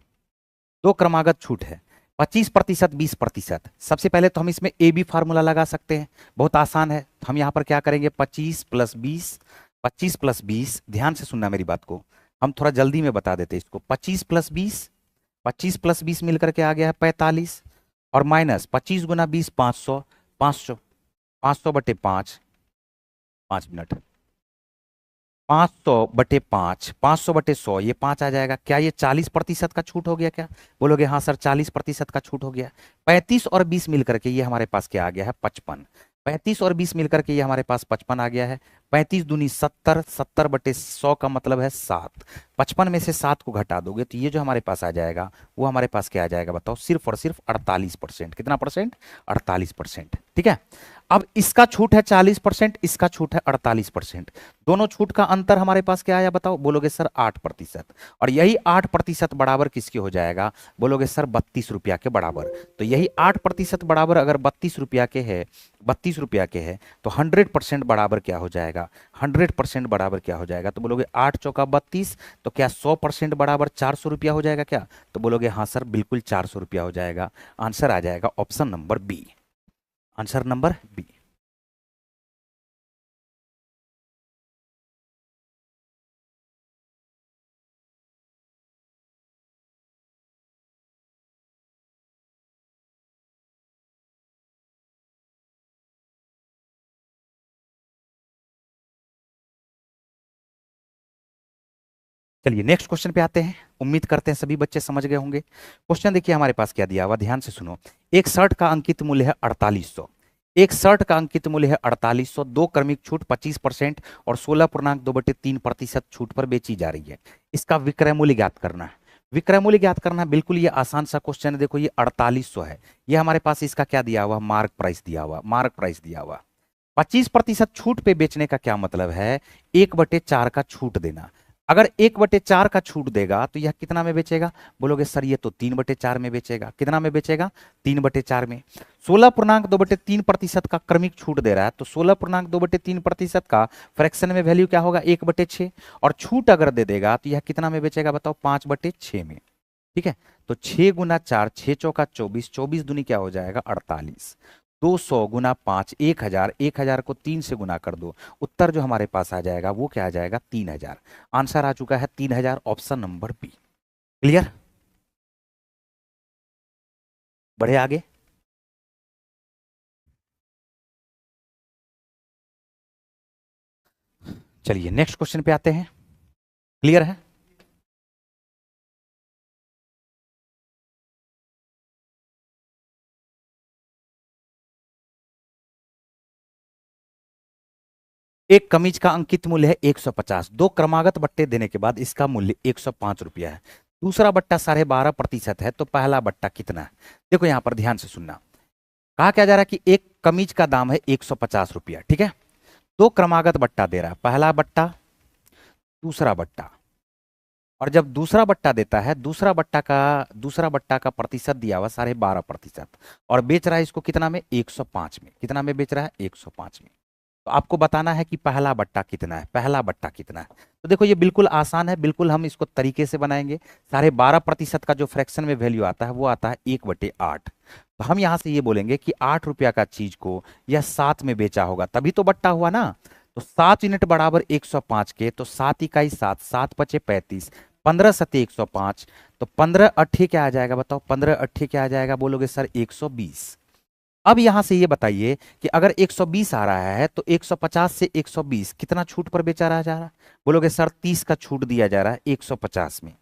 [SPEAKER 1] दो क्रमागत छूट है 25%, 20%। सबसे पहले तो हम इसमें ए बी फार्मूला लगा सकते हैं, बहुत आसान है। तो हम यहाँ पर क्या करेंगे, 25+20, 25+20, ध्यान से सुनना मेरी बात को, हम थोड़ा जल्दी में बता देते हैं इसको। 25+20, 25+20 मिलकर के आ गया है 45, और माइनस 25 × 20, 500, 500, 500/5, 5 मिनट, 500/5, 500/100, ये 5 आ जाएगा। क्या ये 40% का छूट हो गया क्या, बोलोगे हाँ सर 40% का छूट हो गया। 35 और 20 मिलकर के ये हमारे पास क्या आ गया है, 55। 35 और 20 मिलकर के ये हमारे पास 55 आ गया है। 35 दूनी 70, 70/100 का मतलब है 7। 55 में से 7 को घटा दोगे तो ये जो हमारे पास आ जाएगा वो हमारे पास क्या आ जाएगा बताओ, सिर्फ और सिर्फ 48%। कितना परसेंट, 48%। ठीक है, अब इसका छूट है 40%, इसका छूट है 48%। दोनों छूट का अंतर हमारे पास क्या आया बताओ, बोलोगे सर 8%। और यही 8% बराबर किसके हो जाएगा, बोलोगे सर 32 रुपया के बराबर। तो यही 8% बराबर अगर 32 रुपया के है, 32 रुपया के है, तो 100% बराबर क्या हो जाएगा, 100% बराबर क्या हो जाएगा। तो बोलोगे 8 चौका 32, तो क्या 100% बराबर 400 रुपया हो जाएगा क्या, तो बोलोगे हाँ सर बिल्कुल 400 रुपया हो जाएगा। आंसर आ जाएगा option number B, answer number B. चलिए नेक्स्ट क्वेश्चन पे आते हैं। उम्मीद करते हैं सभी बच्चे समझ गए होंगे। क्वेश्चन देखिए हमारे पास क्या दिया हुआ, ध्यान से सुनो। एक शर्ट का अंकित मूल्य है 4800, एक शर्ट का अंकित मूल्य है 4800, दो क्रमिक छूट 25% और 16.2/3% छूट पर बेची जा रही है। इसका विक्रय मूल्य ज्ञात करना है। विक्रय मूल्य ज्ञात करना है, बिल्कुल ये आसान सा क्वेश्चन है। देखो ये 4800 है, ये हमारे पास इसका क्या दिया हुआ, मार्क प्राइस दिया हुआ, मार्क प्राइस दिया हुआ। 25% छूट पे बेचने का क्या मतलब है, 1/4 का छूट देना। अगर 1/4 का छूट देगा तो यह कितना में बेचेगा, बोलोगे सर ये तो 3/4 में बेचेगा। कितना में बेचेगा, 3/4 में। 16.2/3% का क्रमिक छूट दे रहा है, तो 16.2/3% का फ्रैक्शन में वैल्यू क्या होगा, 1/6। और छूट अगर दे देगा तो यह कितना में बेचेगा बताओ, 5/6 में। ठीक है, तो 6 × 4, 6 × 4 = 24, 24 दूनी क्या हो जाएगा, 48। 200 × 5, 1000, 1000 को 3 से गुना कर दो, उत्तर जो हमारे पास आ जाएगा वो क्या आ जाएगा, 3000। आंसर आ चुका है 3000, ऑप्शन नंबर बी। क्लियर, बढ़े आगे। चलिए नेक्स्ट क्वेश्चन पे आते हैं। क्लियर है, एक कमीज का अंकित मूल्य है 150, दो क्रमागत बट्टे देने के बाद इसका मूल्य 105 रुपया है। दूसरा बट्टा 12.5% है, तो पहला बट्टा कितना है। देखो यहां पर ध्यान से सुनना, कहा क्या जा रहा है कि एक कमीज का दाम है 150 रुपया। ठीक है, दो क्रमागत बट्टा दे रहा है, पहला बट्टा, दूसरा बट्टा। और जब दूसरा बट्टा देता है, दूसरा बट्टा का प्रतिशत दिया हुआ 12.5%, और बेच रहा है इसको कितना में, 105 में। कितना में बेच रहा है, 105 में। तो आपको बताना है कि पहला बट्टा कितना है, पहला बट्टा कितना है। तो देखो ये बिल्कुल आसान है, बिल्कुल हम इसको तरीके से बनाएंगे। 12.5% का जो फ्रैक्शन में वैल्यू आता है वो आता है 1/8। तो हम यहां से ये बोलेंगे कि 8 रुपया का चीज को यह 7 में बेचा होगा, तभी तो बट्टा हुआ ना। तो 7 यूनिट बराबर 105 के, तो 7 इकाई 7, 7 × 5 = 35, 15 × 7 = 105। तो 15 × 8 क्या आ जाएगा बताओ, 15 × 8 क्या आ जाएगा, बोलोगे सर 120। अब यहां से ये बताइए कि अगर 120 आ रहा है तो 150 से 120 कितना छूट पर बेचा रहा जा रहा है, बोलोगे सर 30 का छूट दिया जा रहा है 150 में।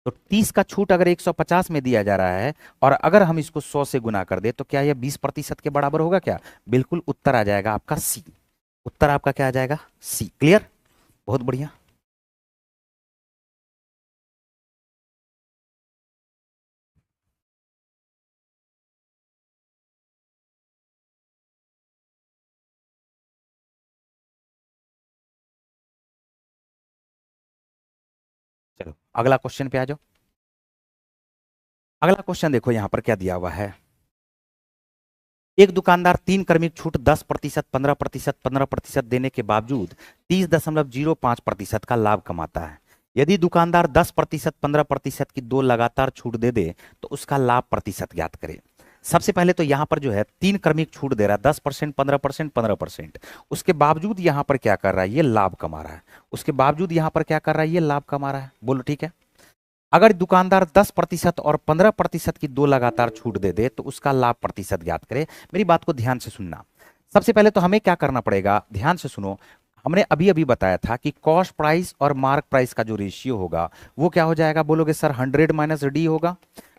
[SPEAKER 1] तो 30 का छूट अगर 150 में दिया जा रहा है और अगर हम इसको 100 से गुना कर दे तो क्या यह 20% के बराबर होगा क्या? बिल्कुल, उत्तर आ जाएगा आपका सी। उत्तर आपका क्या आ जाएगा? सी। क्लियर? बहुत बढ़िया। चलो अगला क्वेश्चन पे आ जाओ। अगला क्वेश्चन देखो यहां पर क्या दिया हुआ है। एक दुकानदार 3 क्रमिक छूट 10%, 15%, 15% देने के बावजूद 30.05% का लाभ कमाता है। यदि दुकानदार 10%, 15% की दो लगातार छूट दे दे तो उसका लाभ प्रतिशत ज्ञात करें। सबसे पहले तो यहां पर जो है 3 क्रमिक छूट दे रहा है, 10%, 15%, 15%। उसके बावजूद यहां पर क्या कर रहा है, ये लाभ कमा रहा है। उसके बावजूद यहां पर क्या कर रहा है, ये लाभ कमा रहा है। बोलो ठीक है। अगर दुकानदार 10% और 15% की दो लगातार छूट दे दे तो उसका लाभ प्रतिशत ज्ञात करे। मेरी बात को ध्यान से सुनना। सबसे पहले तो हमें क्या करना पड़ेगा, ध्यान से सुनो। हमने अभी अभी बताया था कि कॉस्ट प्राइस और मार्क प्राइस का जो रेशियो होगा वो क्या हो जाएगा, बोलोगे सर 100 - डी होगा।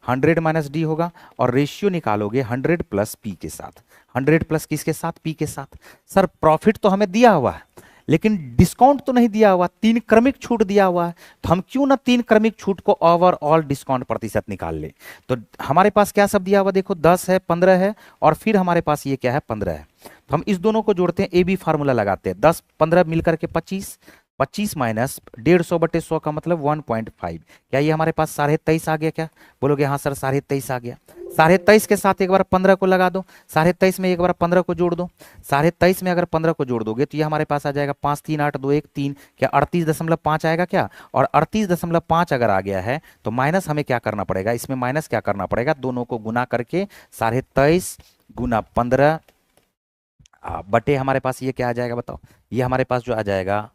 [SPEAKER 1] 100 - डी होगा और रेशियो निकालोगे 100 + पी के साथ। 100 प्लस किसके साथ? पी के साथ। सर प्रॉफिट तो हमें दिया हुआ है लेकिन डिस्काउंट तो नहीं दिया हुआ, 3 क्रमिक छूट दिया हुआ है। तो हम क्यों ना 3 क्रमिक छूट को ओवरऑल डिस्काउंट प्रतिशत निकाल ले। तो हमारे पास क्या सब दिया हुआ देखो, 10 है, 15 है और फिर हमारे पास ये क्या है, 15 है। तो हम इस दोनों को जोड़ते हैं, ए बी फार्मूला लगाते हैं। 10 15 मिलकर के 25, 25 माइनस 150/100 का मतलब 1.5। क्या ये हमारे पास 23.5 आ गया क्या? बोलोगे हाँ सर 23.5 आ गया। 23.5 के साथ एक बार 15 को लगा दो, 23.5 में एक बार 15 को जोड़ दो। 23.5 में अगर 15 को जोड़ दोगे तो ये हमारे पास आ जाएगा 5 3 8 2 1 3, क्या 38.5 आएगा क्या? और 38.5 अगर आ गया है तो माइनस हमें क्या करना पड़ेगा, इसमें माइनस क्या करना पड़ेगा, दोनों को गुना करके 23.5 × 15 बटे हमारे पास ये क्या आ जाएगा बताओ, ये हमारे पास जो आ जाएगा,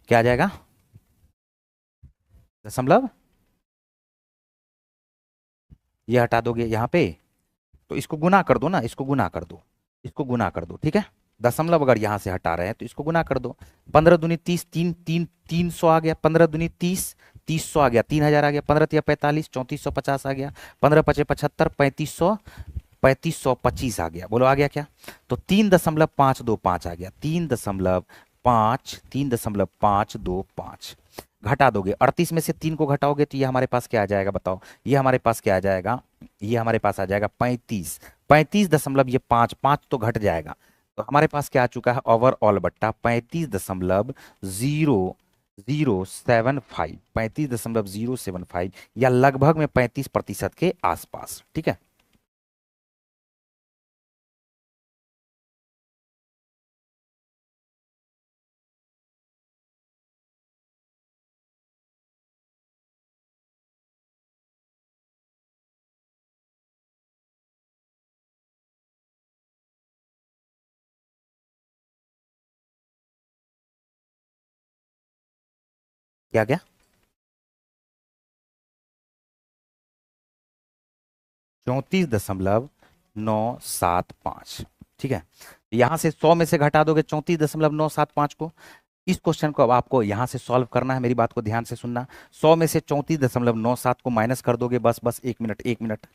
[SPEAKER 1] क्या आ जाएगा, दशमलव। ये हटा दोगे यहाँ पे तो इसको गुना कर दो ना, इसको गुना कर दो, इसको गुना कर दो, ठीक है। दशमलव अगर यहां से हटा रहे हैं तो इसको गुना कर दो। 15 दूनी 30, 300 आ गया। 15 दूनी 30, 300 आ गया, 3000 आ गया। 15 तिया 45, 3450 आ गया। 15 × 5 = 75, 3500, 3525 आ गया। बोलो आ गया क्या? तो 3.525 आ गया। 3.525 घटा दोगे, 38 में से 3 को घटाओगे तो ये हमारे पास क्या आ जाएगा बताओ, ये हमारे पास क्या आ जाएगा, ये हमारे पास आ जाएगा 35। 35 दशमलव ये 5, 5 तो घट जाएगा। तो हमारे पास क्या आ चुका है, ओवरऑल बट्टा 35.0075, 35.075 या लगभग में 35% के आसपास, ठीक है। क्या क्या? 34.975, ठीक है। यहां से 100 में से घटा दोगे 34.975 को। इस क्वेश्चन को अब आपको यहां से सॉल्व करना है, मेरी बात को ध्यान से सुनना। 100 में से 34.97 को माइनस कर दोगे, बस बस 1 मिनट 1 मिनट।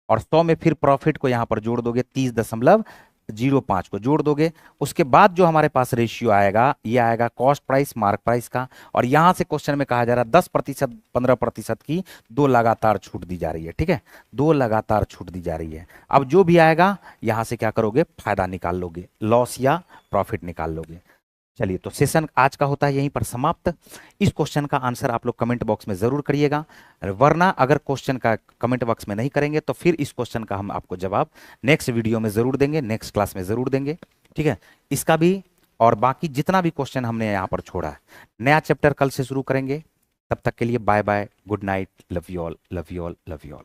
[SPEAKER 1] और 100 में फिर प्रॉफिट को यहां पर जोड़ दोगे, 30.05 को जोड़ दोगे। उसके बाद जो हमारे पास रेशियो आएगा ये आएगा कॉस्ट प्राइस मार्क प्राइस का। और यहां से क्वेश्चन में कहा जा रहा है 10%, 15% की दो लगातार छूट दी जा रही है, ठीक है। दो लगातार छूट दी जा रही है। अब जो भी आएगा यहां से क्या करोगे, फायदा निकाल लोगे, लॉस या प्रॉफिट निकाल लोगे। चलिए तो सेशन आज का होता है यहीं पर समाप्त। इस क्वेश्चन का आंसर आप लोग कमेंट बॉक्स में जरूर करिएगा, वरना अगर क्वेश्चन का कमेंट बॉक्स में नहीं करेंगे तो फिर इस क्वेश्चन का हम आपको जवाब नेक्स्ट वीडियो में जरूर देंगे, नेक्स्ट क्लास में जरूर देंगे, ठीक है। इसका भी और बाकी जितना भी क्वेश्चन हमने यहाँ पर छोड़ा है, नया चैप्टर कल से शुरू करेंगे। तब तक के लिए bye bye, good night, love you all, love you all, love you all.